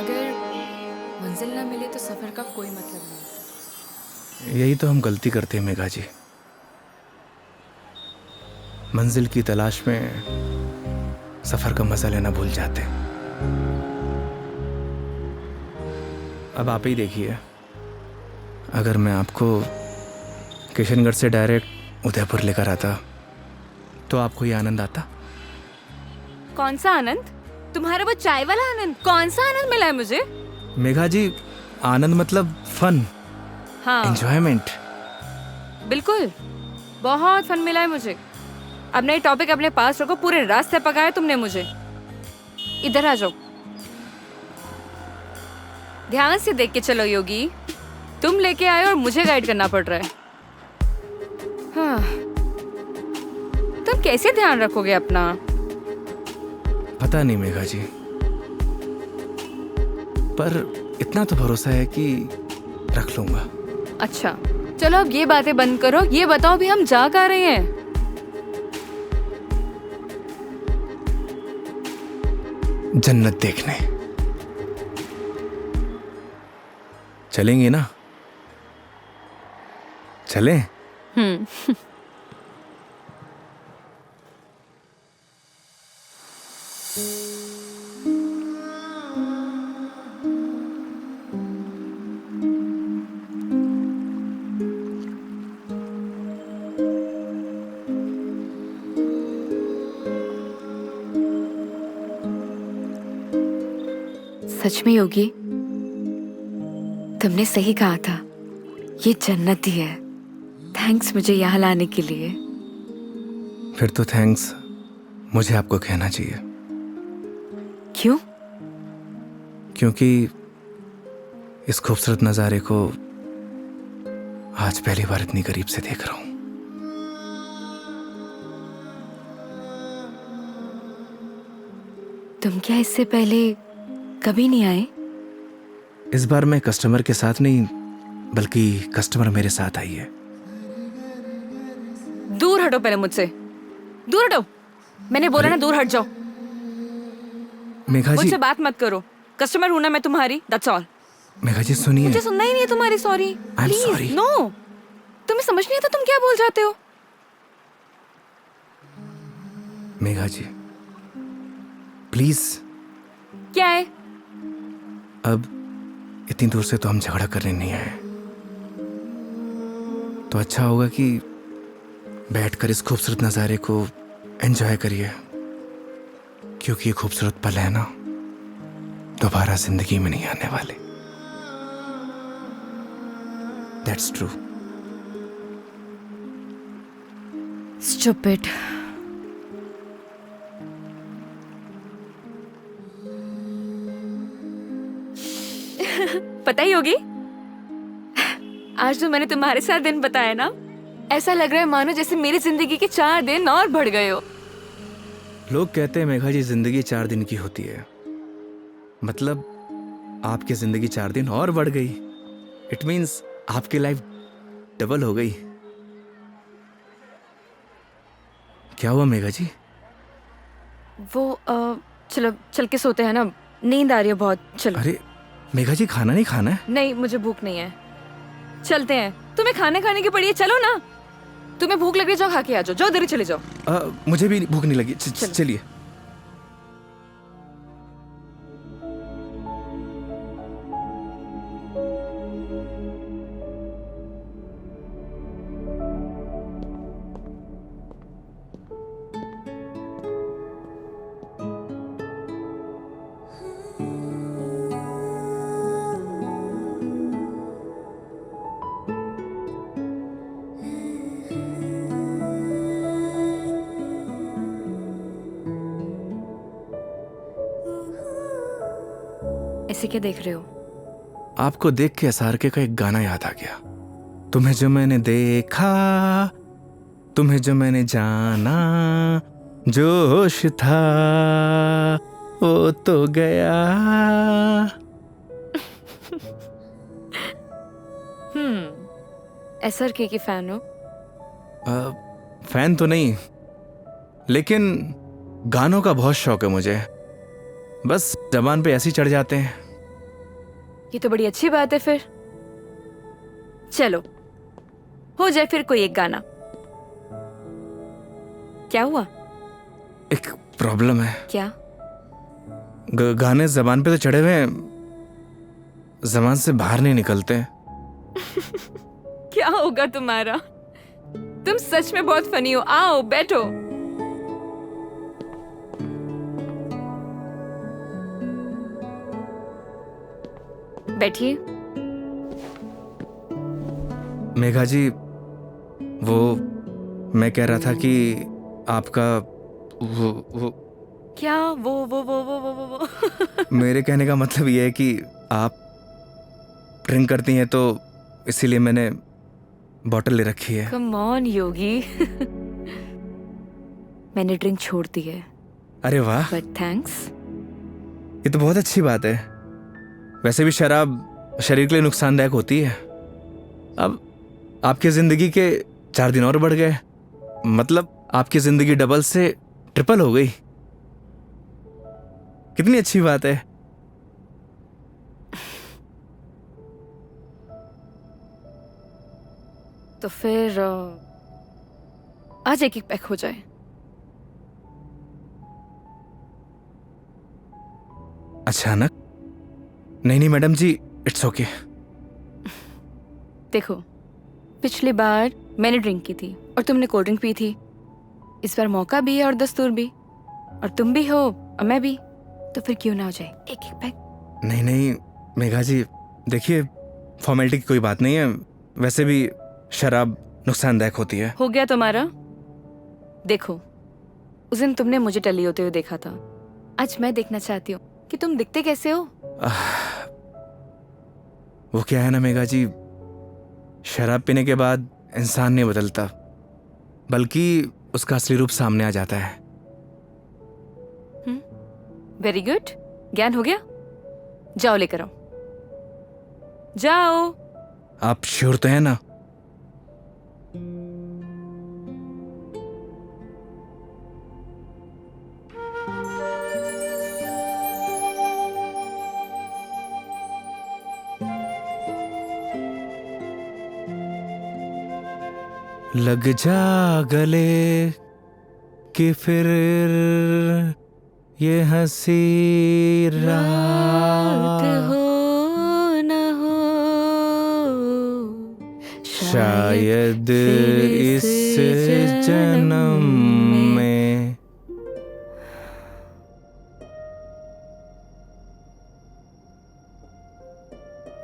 S1: अगर मंजिल ना मिले तो सफर का कोई मतलब नहीं।
S2: यही तो हम गलती करते हैं मेघा जी। मंजिल की तलाश में सफर का मजा लेना भूल जाते। अब आप ही देखिए, अगर मैं आपको किशनगढ़ से डायरेक्ट उदयपुर लेकर आता तो आपको ये आनंद आता?
S1: कौन सा आनंद? तुम्हारा वो चाय वाला आनंद, कौन सा आनंद मिला है मुझे?
S2: मेघा जी, आनंद मतलब फन,
S1: हाँ
S2: एंजॉयमेंट।
S1: बिल्कुल, बहुत फन मिला है मुझे। अब नई टॉपिक अपने पास रखो, पूरे रास्ते पकाया तुमने मुझे। इधर आ जाओ, ध्यान से देख के चलो योगी, तुम लेके आए और मुझे गाइड करना पड़ रहा है। हाँ, तुम कैसे ध्यान रखोगे अपना?
S2: पता नहीं मेघा जी, पर इतना तो भरोसा है कि रख लूंगा।
S1: अच्छा चलो अब ये बातें बंद करो, ये बताओ भी हम जा कहाँ रहे हैं?
S2: जन्नत देखने चलेंगे ना? चलें?
S1: सच में योगी, तुमने सही कहा था, ये जन्नत ही है। थैंक्स मुझे यहाँ लाने के लिए।
S2: फिर तो थैंक्स मुझे आपको कहना चाहिए।
S1: क्यों?
S2: क्योंकि इस खूबसूरत नज़ारे को आज पहली बार इतनी करीब से देख रहा हूं।
S1: तुम क्या इससे पहले कभी नहीं आए?
S2: इस बार मैं कस्टमर के साथ नहीं, बल्कि कस्टमर मेरे साथ आई है।
S1: दूर हटो पहले मुझसे, दूर हटो। मैंने बोला ना दूर हट जाओ।
S2: मेघा जी,
S1: मुझसे बात मत करो, कस्टमर हूं ना मैं तुम्हारी, दैट्स ऑल।
S2: मेघा जी सुनिए।
S1: मुझे सुनना ही नहीं है तुम्हारी sorry.
S2: I'm sorry.
S1: Please no, तुम्हें समझ नहीं आता तुम क्या बोल जाते हो।
S2: मेघा जी प्लीज,
S1: क्या है?
S2: अब इतनी दूर से तो हम झगड़ा करने नहीं आए, तो अच्छा होगा कि बैठकर इस खूबसूरत नज़ारे को एंजॉय करिए, क्योंकि ये खूबसूरत पल है ना, दोबारा जिंदगी में नहीं आने वाले। That's true.
S1: स्टूपिड। पता ही होगी, आज जो मैंने तुम्हारे साथ दिन बताया ना, ऐसा लग रहा है मानो जैसे मेरी जिंदगी के 4 दिन और बढ़ गए हो।
S2: लोग कहते हैं मेघा जी जिंदगी 4 दिन की होती है, मतलब आपकी जिंदगी 4 दिन और बढ़ गई। इट मीन्स आपकी लाइफ डबल हो गई। क्या हुआ मेघा जी?
S1: वो चलो चल के सोते हैं ना, नींद आ रही है बहुत। चलो।
S2: अरे मेघा जी, खाना नहीं खाना है?
S1: नहीं, मुझे भूख नहीं है, चलते हैं। तुम्हें खाना खाने की पड़ी है, चलो ना। तुम्हें भूख लग रही है, जाओ खा के आ जाओ, जाओ इधर ही चले जाओ।
S2: मुझे भी भूख नहीं लगी, चलिए।
S1: ऐसे क्या देख रहे हो?
S2: आपको देख के SRK का एक गाना याद आ गया। तुम्हें जो मैंने देखा, तुम्हें जो मैंने जाना, जोश था वो तो गया।
S1: SRK की फैन हो?
S2: फैन तो नहीं, लेकिन गानों का बहुत शौक है मुझे, बस जबान पे ऐसे ही चढ़ जाते हैं।
S1: ये तो बड़ी अच्छी बात है फिर। चलो हो जाए फिर कोई एक गाना। क्या हुआ?
S2: एक प्रॉब्लम है।
S1: क्या?
S2: गाने जबान पे तो चढ़े हुए हैं, जबान से बाहर नहीं निकलते।
S1: क्या होगा तुम्हारा? तुम सच में बहुत फनी हो। आओ बैठो। बैठिए।
S2: मेघा जी, वो मैं कह रहा था कि आपका वो
S1: क्या वो
S2: मेरे कहने का मतलब ये है कि आप ड्रिंक करती हैं, तो इसीलिए मैंने बॉटल ले रखी है।
S1: कम ऑन योगी। मैंने ड्रिंक छोड़ दी है,
S2: अरे वाह,
S1: बट थैंक्स।
S2: ये तो बहुत अच्छी बात है। वैसे भी शराब शरीर के लिए नुकसानदायक होती है। अब आपकी जिंदगी के 4 दिन और बढ़ गए, मतलब आपकी जिंदगी डबल से ट्रिपल हो गई। कितनी अच्छी बात है।
S1: तो फिर आज एक एक पैक हो जाए।
S2: अचानक? नहीं नहीं मैडम जी, इट्स ओके।
S1: देखो, पिछली बार मैंने ड्रिंक की थी और तुमने कोल्ड ड्रिंक पी थी। इस बार मौका भी है और दस्तूर भी, और तुम भी हो और मैं भी, तो फिर क्यों ना हो जाए एक एक पैक।
S2: नहीं नहीं मेघा जी, देखिए फॉर्मेलिटी की कोई बात नहीं है। वैसे भी शराब नुकसानदायक होती है।
S1: हो गया तुम्हारा। देखो, उस दिन तुमने मुझे टली होते हुए देखा था, आज मैं देखना चाहती हूँ कि तुम दिखते कैसे हो।
S2: वो क्या है ना मेघा जी, शराब पीने के बाद इंसान नहीं बदलता, बल्कि उसका असली रूप सामने आ जाता है।
S1: वेरी गुड, ज्ञान हो गया। जाओ लेकर आओ, जाओ।
S2: आप श्योर तो है ना? लग जा गले कि फिर ये हंसी रात
S1: हो न हो,
S2: शायद इस जन्म में।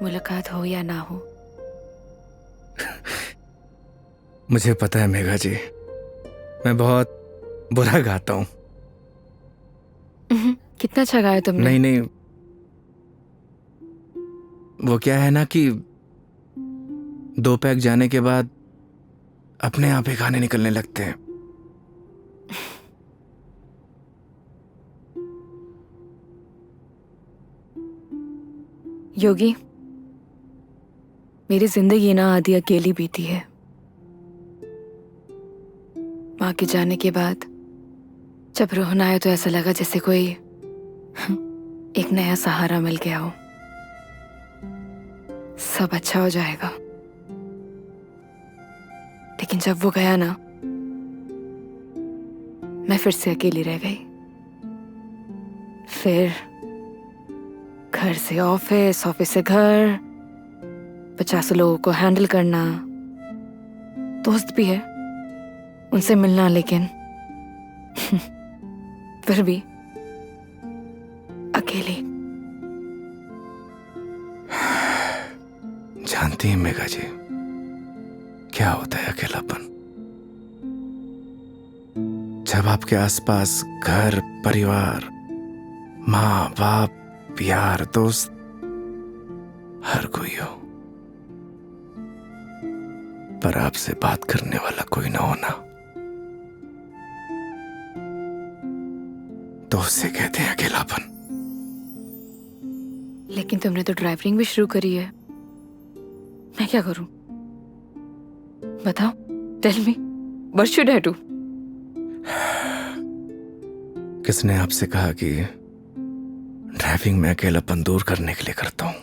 S1: मुलाकात हो या ना हो।
S2: मुझे पता है मेघा जी, मैं बहुत बुरा गाता हूँ।
S1: कितना अच्छा गाया तुमने।
S2: नहीं नहीं, वो क्या है ना कि 2 पैक जाने के बाद अपने आप ही गाने निकलने लगते हैं।
S1: योगी, मेरी जिंदगी ना आधी अकेली बीती है। माँ के जाने के बाद जब रोना आया तो ऐसा लगा जैसे कोई एक नया सहारा मिल गया हो। सब अच्छा हो जाएगा। लेकिन जब वो गया ना, मैं फिर से अकेली रह गई। फिर घर से ऑफिस, ऑफिस से घर, 50 लोगों को हैंडल करना, दोस्त भी है, उनसे मिलना, लेकिन फिर भी अकेली।
S2: जानती हैं मेघा जी, क्या होता है अकेलापन? जब आपके आसपास घर, परिवार, माँ बाप, यार, दोस्त, हर कोई हो, पर आपसे बात करने वाला कोई ना होना, तो उसे कहते हैं अकेलापन।
S1: लेकिन तुमने तो ड्राइविंग भी शुरू करी है। मैं क्या करूं? बताओ, tell me, what should I do?
S2: किसने आपसे कहा कि ड्राइविंग में अकेलापन दूर करने के लिए करता हूं?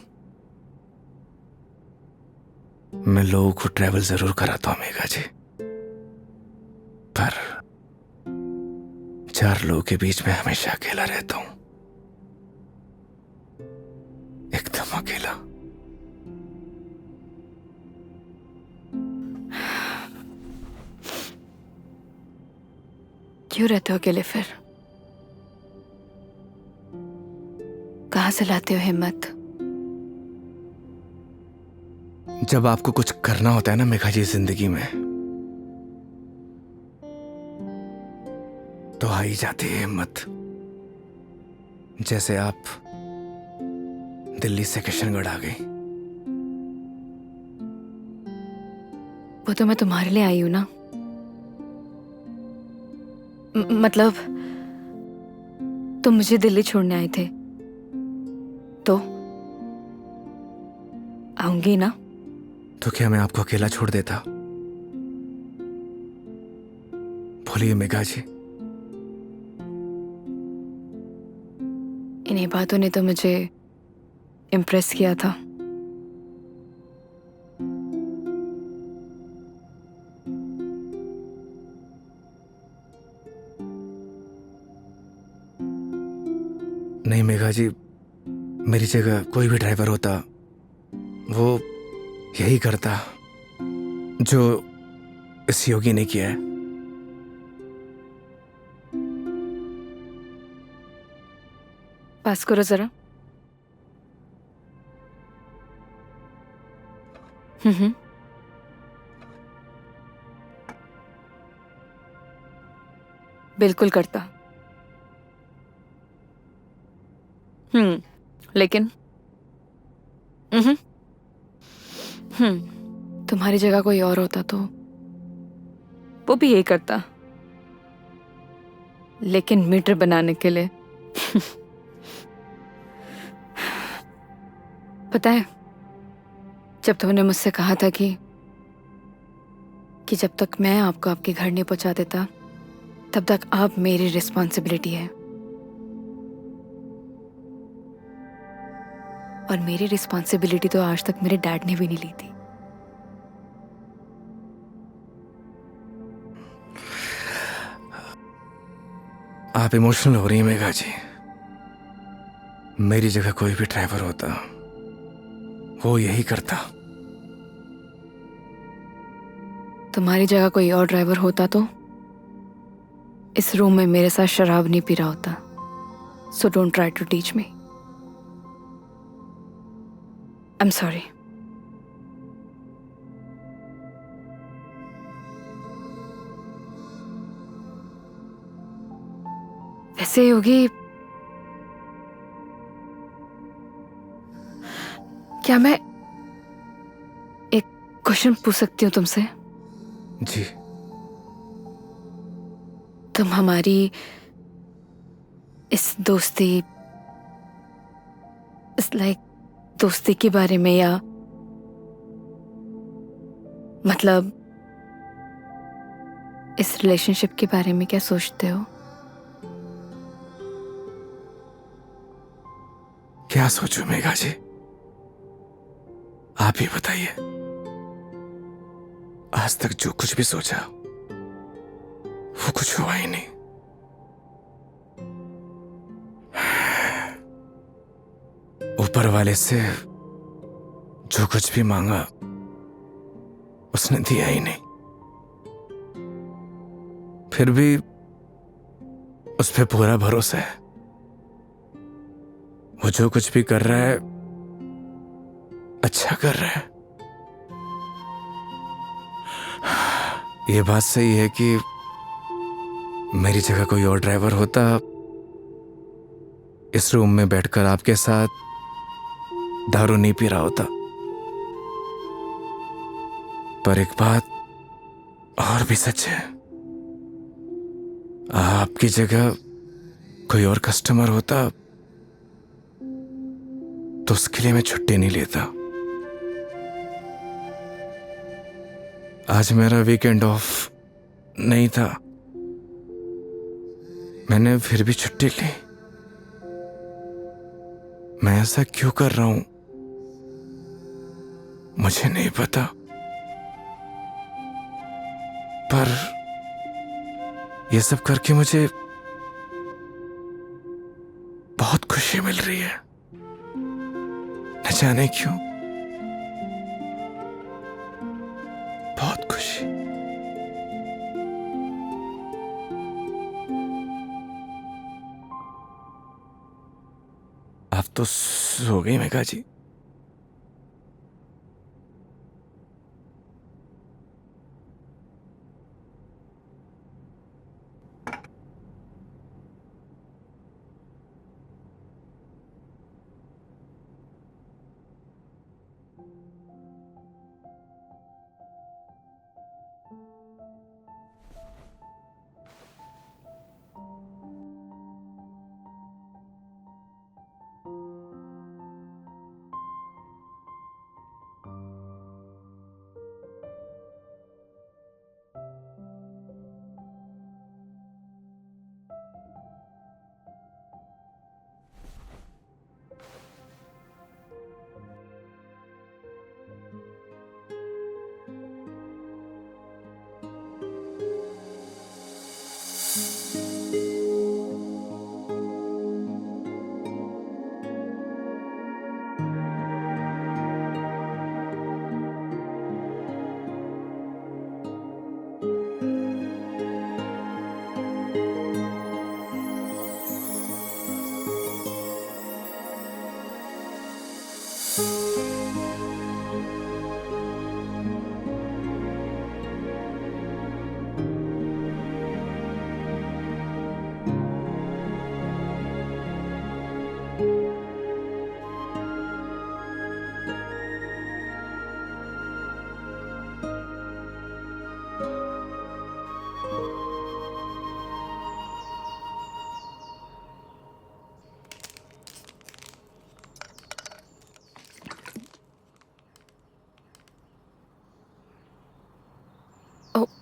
S2: मैं लोगों को ट्रैवल जरूर कराता हूं मेघा जी, पर 4 लोगों के बीच में हमेशा अकेला रहता हूं, एकदम अकेला।
S1: क्यों रहते हो अकेले फिर? कहां से लाते हो हिम्मत
S2: जब आपको कुछ करना होता है ना मेघा जी जिंदगी में, तो आ ही जाती है हिम्मत। जैसे आप दिल्ली से किशनगढ़ आ गई।
S1: वो तो मैं तुम्हारे लिए आई हूं ना। मतलब तुम मुझे दिल्ली छोड़ने आए थे तो आऊंगी ना।
S2: तो क्या मैं आपको अकेला छोड़ देता? बोलिए मेघा जी।
S1: इन्हीं बातों ने तो मुझे इम्प्रेस किया था।
S2: नहीं मेघा जी, मेरी जगह कोई भी ड्राइवर होता वो यही करता जो इस योगी ने किया है।
S1: पास करो जरा। हम्म। बिल्कुल करता। लेकिन तुम्हारी जगह कोई और होता तो वो भी यही करता, लेकिन मीटर बनाने के लिए। पता है, जब तुमने मुझसे कहा था कि जब तक मैं आपको आपके घर नहीं पहुंचा देता तब तक आप मेरी रिस्पॉन्सिबिलिटी है, और मेरी रिस्पॉन्सिबिलिटी तो आज तक मेरे डैड ने भी नहीं ली थी।
S2: आप इमोशनल हो रही हैं मेघा जी। मेरी जगह कोई भी ड्राइवर होता वो यही करता।
S1: तुम्हारी जगह कोई और ड्राइवर होता तो इस रूम में मेरे साथ शराब नहीं पी रहा होता। So don't try to teach me. I am sorry. वैसे योगी, क्या मैं एक क्वेश्चन पूछ सकती हूँ तुमसे?
S2: जी।
S1: तुम हमारी इस दोस्ती, इस दोस्ती के बारे में, या मतलब इस रिलेशनशिप के बारे में क्या सोचते हो?
S2: क्या सोचूं मेघा जी, आप ही बताइए। आज तक जो कुछ भी सोचा वो कुछ हुआ ही नहीं। ऊपर वाले से जो कुछ भी मांगा उसने दिया ही नहीं। फिर भी उस पे पूरा भरोसा है। वो जो कुछ भी कर रहा है अच्छा कर रहा है। ये बात सही है कि मेरी जगह कोई और ड्राइवर होता इस रूम में बैठकर आपके साथ दारू नहीं पी रहा होता। पर एक बात और भी सच है, आपकी जगह कोई और कस्टमर होता तो उसके लिए मैं छुट्टी नहीं लेता। आज मेरा वीकेंड ऑफ नहीं था, मैंने फिर भी छुट्टी ली। मैं ऐसा क्यों कर रहा हूं मुझे नहीं पता, पर ये सब करके मुझे बहुत खुशी मिल रही है। न जाने क्यों, बहुत खुशी। आप तो सो गई Megha ji.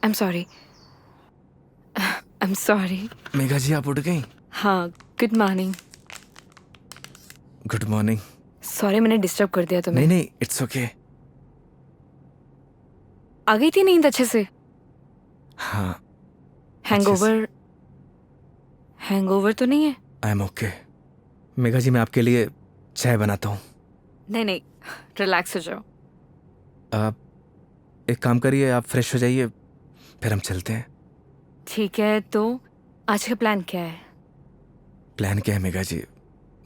S1: I am sorry, I am sorry.
S2: Megha ji आप उठ गई?
S1: हाँ, good morning.
S2: Good morning.
S1: Sorry मैंने डिस्टर्ब कर दिया तुम्हें।
S2: नहीं नहीं, इट्स ओके।
S1: आ गई थी नींद अच्छे से?
S2: हाँ।
S1: हैंगओवर, हैंगओवर तो नहीं है?
S2: I am okay. Megha ji मैं आपके लिए चाय बनाता हूँ।
S1: नहीं नहीं, रिलैक्स हो जाओ।
S2: आप एक काम करिए, आप फ्रेश हो जाइए, फिर हम चलते हैं।
S1: ठीक है, तो आज का प्लान क्या है?
S2: प्लान क्या है मेघा जी?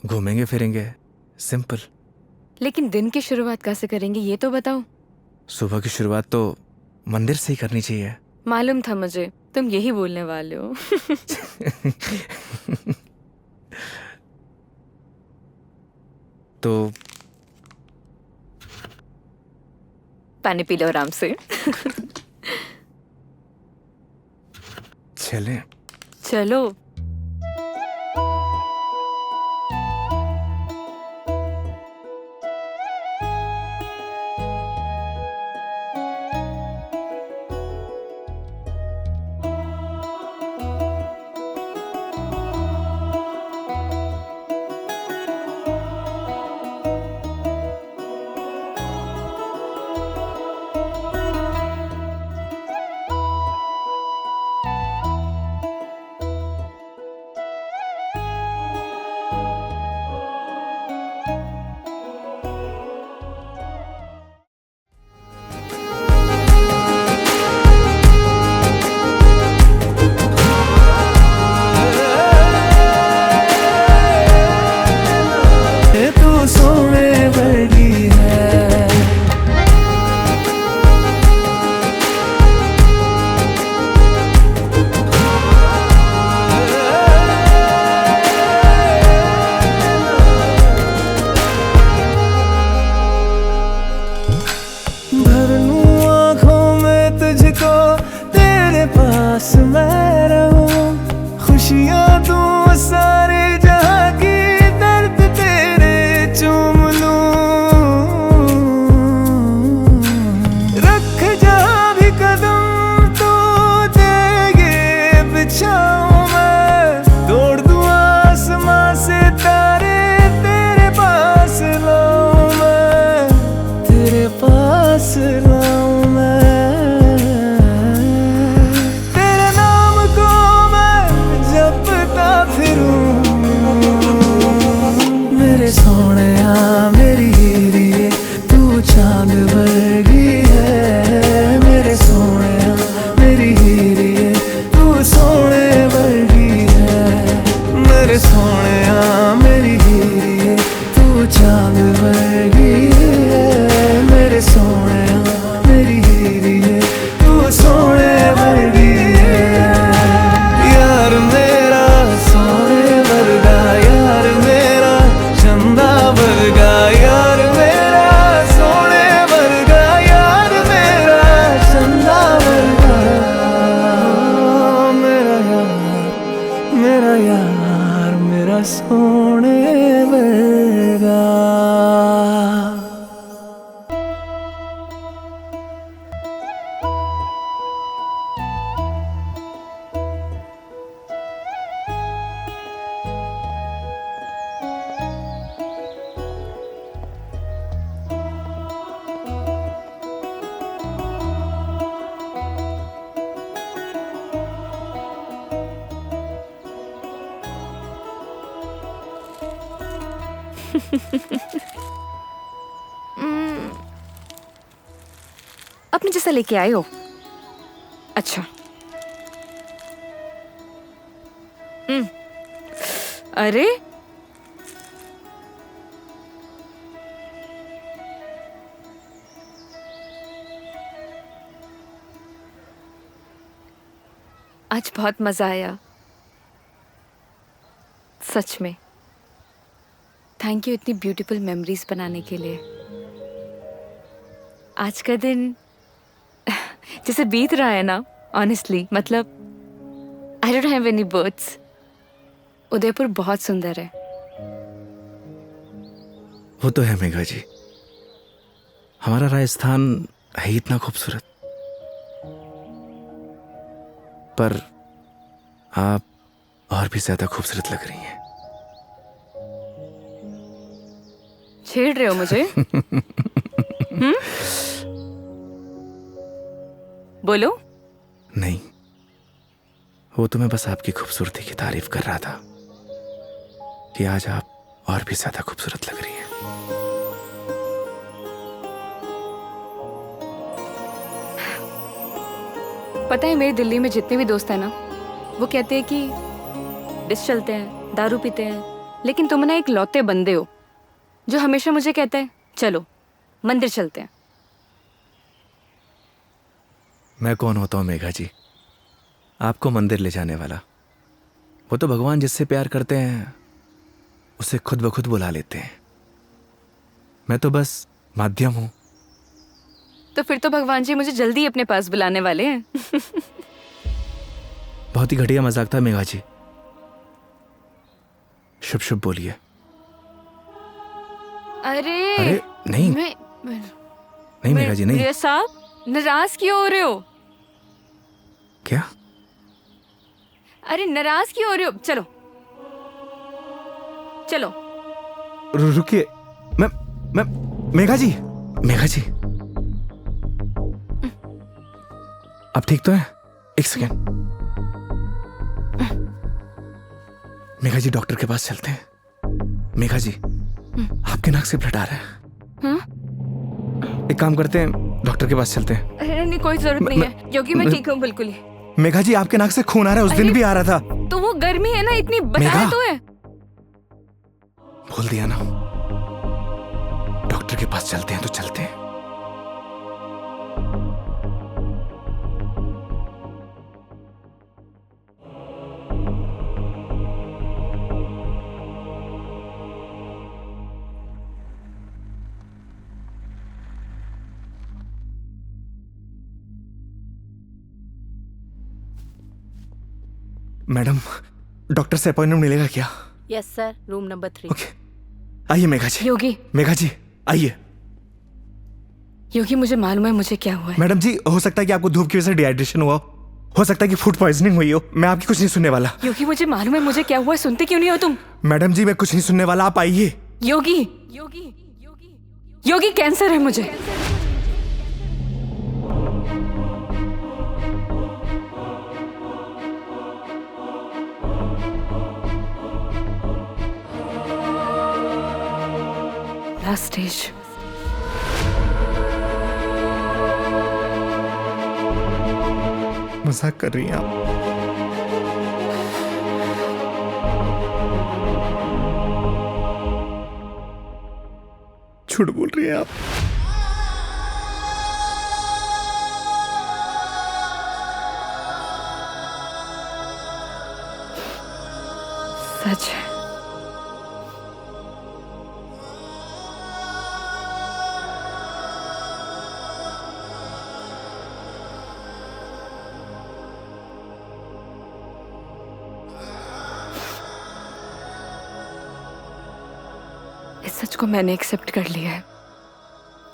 S2: घूमेंगे फिरेंगे, सिंपल।
S1: लेकिन दिन की शुरुआत कैसे करेंगे ये तो बताओ।
S2: सुबह की शुरुआत तो मंदिर से ही करनी चाहिए।
S1: मालूम था मुझे तुम यही बोलने वाले हो।
S2: तो
S1: पानी पी लो आराम से।
S2: चलें?
S1: चलो।
S3: तू सोने वर्गी है, भर लूं आँखों में तुझको, तेरे पास मैं रहूं, खुशियाँ तू सारे जहाँ की, दर्द तेरे चूम लूं, रख जहाँ भी कदम तो देगे बिछाऊं मैं, तोड़ दूं आसमां से तारे, तेरे पास लाऊं मैं, तेरे पास लाऊं मैं, तेरे नाम को मैं जपता फिरूं, मेरे सोहणिया मेरी हीरिए, तू चांद वर्गी है, मेरे सोहणिया मेरी हीरिए, तू सोने वर्गी है, मेरे सोहणिया मेरी हीरिए, तू चांद वर्गी है, मेरे सोहणिया मेरी हीरिए, तू सोने वर्गी है, यार मेरा सोने वर्गा, यार मेरा चंदा वर्गा, यार मेरा सोने वर्गा, यार मेरा चंदा वर्गा, मेरा यार मेरा सोने वर्गा।
S1: अपने जैसा लेके आए हो? अच्छा। अरे आज बहुत मजा आया सच में। थैंक यू इतनी ब्यूटीफुल मेमोरीज बनाने के लिए। आज का दिन जैसे बीत रहा है ना, ऑनेस्टली मतलब I don't have any words. Udaipur बहुत सुंदर है।
S2: वो तो है मेघा जी, हमारा राजस्थान है इतना खूबसूरत। पर आप और भी ज्यादा खूबसूरत लग रही हैं।
S1: छेड़ रहे हो मुझे? बोलो।
S2: नहीं, वो तो मैं बस आपकी खूबसूरती की तारीफ कर रहा था कि आज आप और भी ज्यादा खूबसूरत लग रही हैं।
S1: पता है मेरी दिल्ली में जितने भी दोस्त हैं ना, वो कहते हैं कि डिस चलते हैं, दारू पीते हैं, लेकिन तुम ना एक लौते बंदे हो जो हमेशा मुझे कहता है चलो मंदिर चलते हैं।
S2: मैं कौन होता हूँ मेघा जी, आपको मंदिर ले जाने वाला? वो तो भगवान जिससे प्यार करते हैं उसे खुद ब खुद बुला लेते हैं। मैं तो बस माध्यम हूं।
S1: तो फिर तो भगवान जी मुझे जल्दी अपने पास बुलाने वाले हैं।
S2: बहुत ही घटिया मजाक था मेघा जी। शुभ शुभ बोलिए।
S1: अरे
S2: नहीं
S1: मैं
S2: नहीं मेघा जी नहीं।
S1: मेरे साहब नाराज क्यों हो रहे हो?
S2: क्या?
S1: अरे नाराज क्यों हो रहे हो? चलो चलो।
S2: रुकिए। मैं मेघा जी, मेघा जी आप ठीक तो हैं? एक सेकेंड। मेघा जी डॉक्टर के पास चलते हैं। मेघा जी आपके नाक से ब्लड आ रहा है। एक काम करते हैं, डॉक्टर के पास चलते हैं।
S1: अरे नहीं, कोई जरूरत नहीं है क्योंकि मैं ठीक हूँ बिल्कुल ही।
S2: मेघा जी आपके नाक से खून आ रहा है, उस दिन भी आ रहा था।
S1: तो वो गर्मी है ना, इतनी बताया
S2: मेघा?
S1: तो है।
S2: भूल दिया ना। डॉक्टर के पास चलते हैं तो चलते हैं। मैडम, डॉक्टर से अपॉइंटमेंट मिलेगा क्या?
S9: Yes sir, room number 3।
S2: Okay, आइए मेघा जी।
S1: योगी,
S2: मेघा जी आइए।
S1: योगी मुझे मालूम है मुझे क्या हुआ है।
S2: मैडम जी, हो सकता है कि आपको धूप की वजह से डिहाइड्रेशन हुआ हो सकता है कि फूड पॉइजनिंग हुई हो। मैं आपकी कुछ नहीं सुनने वाला।
S1: योगी मुझे मालूम है मुझे क्या हुआ है, सुनते क्यों नहीं हो तुम?
S2: मैडम जी मैं कुछ नहीं सुनने वाला, आप आइए।
S1: योगी योगी योगी कैंसर है मुझे। Last stage.
S2: मजाक कर रही हैं आप? झूठ बोल रही हैं आप?
S1: सच है। इस सच को मैंने एक्सेप्ट कर लिया है,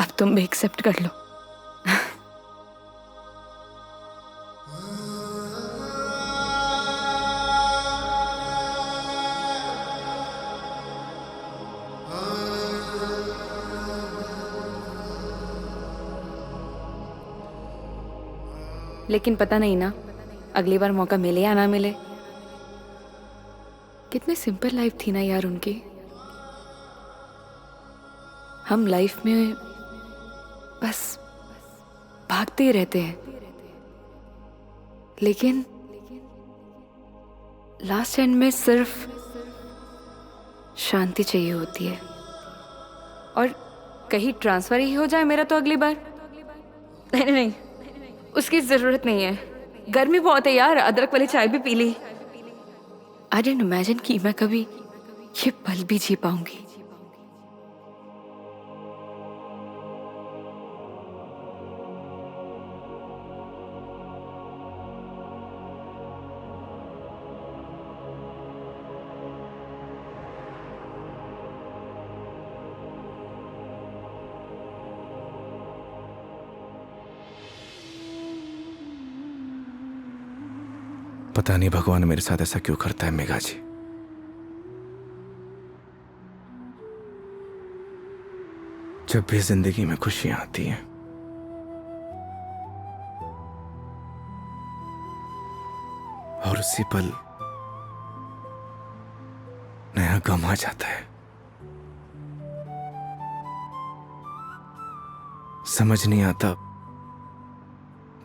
S1: अब तुम भी एक्सेप्ट कर लो। लेकिन पता नहीं ना अगली बार मौका मिले या ना मिले। कितनी सिंपल लाइफ थी ना यार उनकी। हम लाइफ में बस भागते ही रहते हैं, लेकिन लास्ट एंड में सिर्फ शांति चाहिए होती है। और कहीं ट्रांसफर ही हो जाए मेरा तो अगली बार। नहीं नहीं, उसकी जरूरत नहीं है। गर्मी बहुत है यार, अदरक वाली चाय भी पी ली। आई डिडंट इमेजिन कि मैं कभी ये पल भी जी पाऊंगी।
S2: पता नहीं भगवान मेरे साथ ऐसा क्यों करता है मेघा जी। जब भी जिंदगी में खुशियां आती हैं और उसी पल नया गम आ जाता है, समझ नहीं आता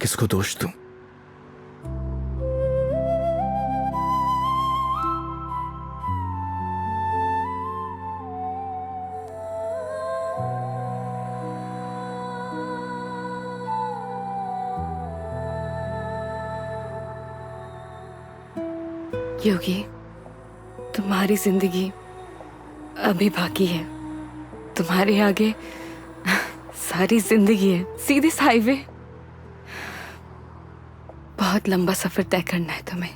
S2: किसको दोष दूं।
S1: योगी, तुम्हारी जिंदगी अभी बाकी है। तुम्हारे आगे सारी जिंदगी है, सीधे हाईवे। बहुत लंबा सफर तय करना है तुम्हें।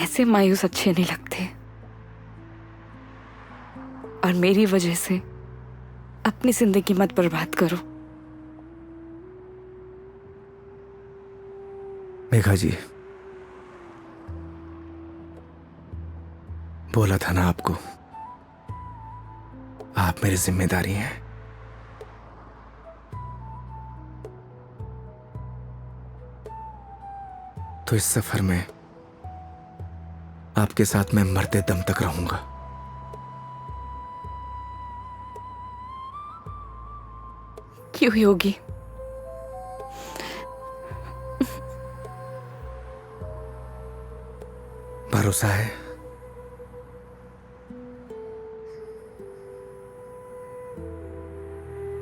S1: ऐसे मायूस अच्छे नहीं लगते। और मेरी वजह से अपनी जिंदगी मत बर्बाद करो।
S2: मेघा जी, बोला था ना आपको, आप मेरी जिम्मेदारी हैं। तो इस सफर में आपके साथ मैं मरते दम तक रहूंगा।
S1: क्यों योगी?
S2: भरोसा है।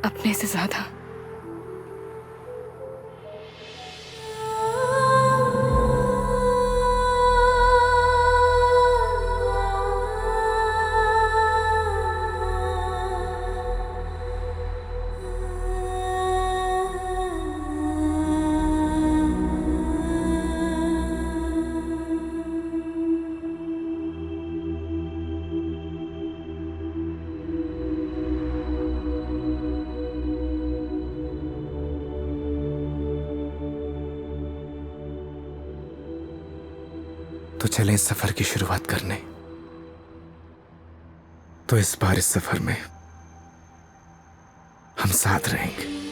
S1: अपने से ज्यादा।
S2: तो चलें इस सफर की शुरुआत करने। तो इस बार इस सफर में हम साथ रहेंगे।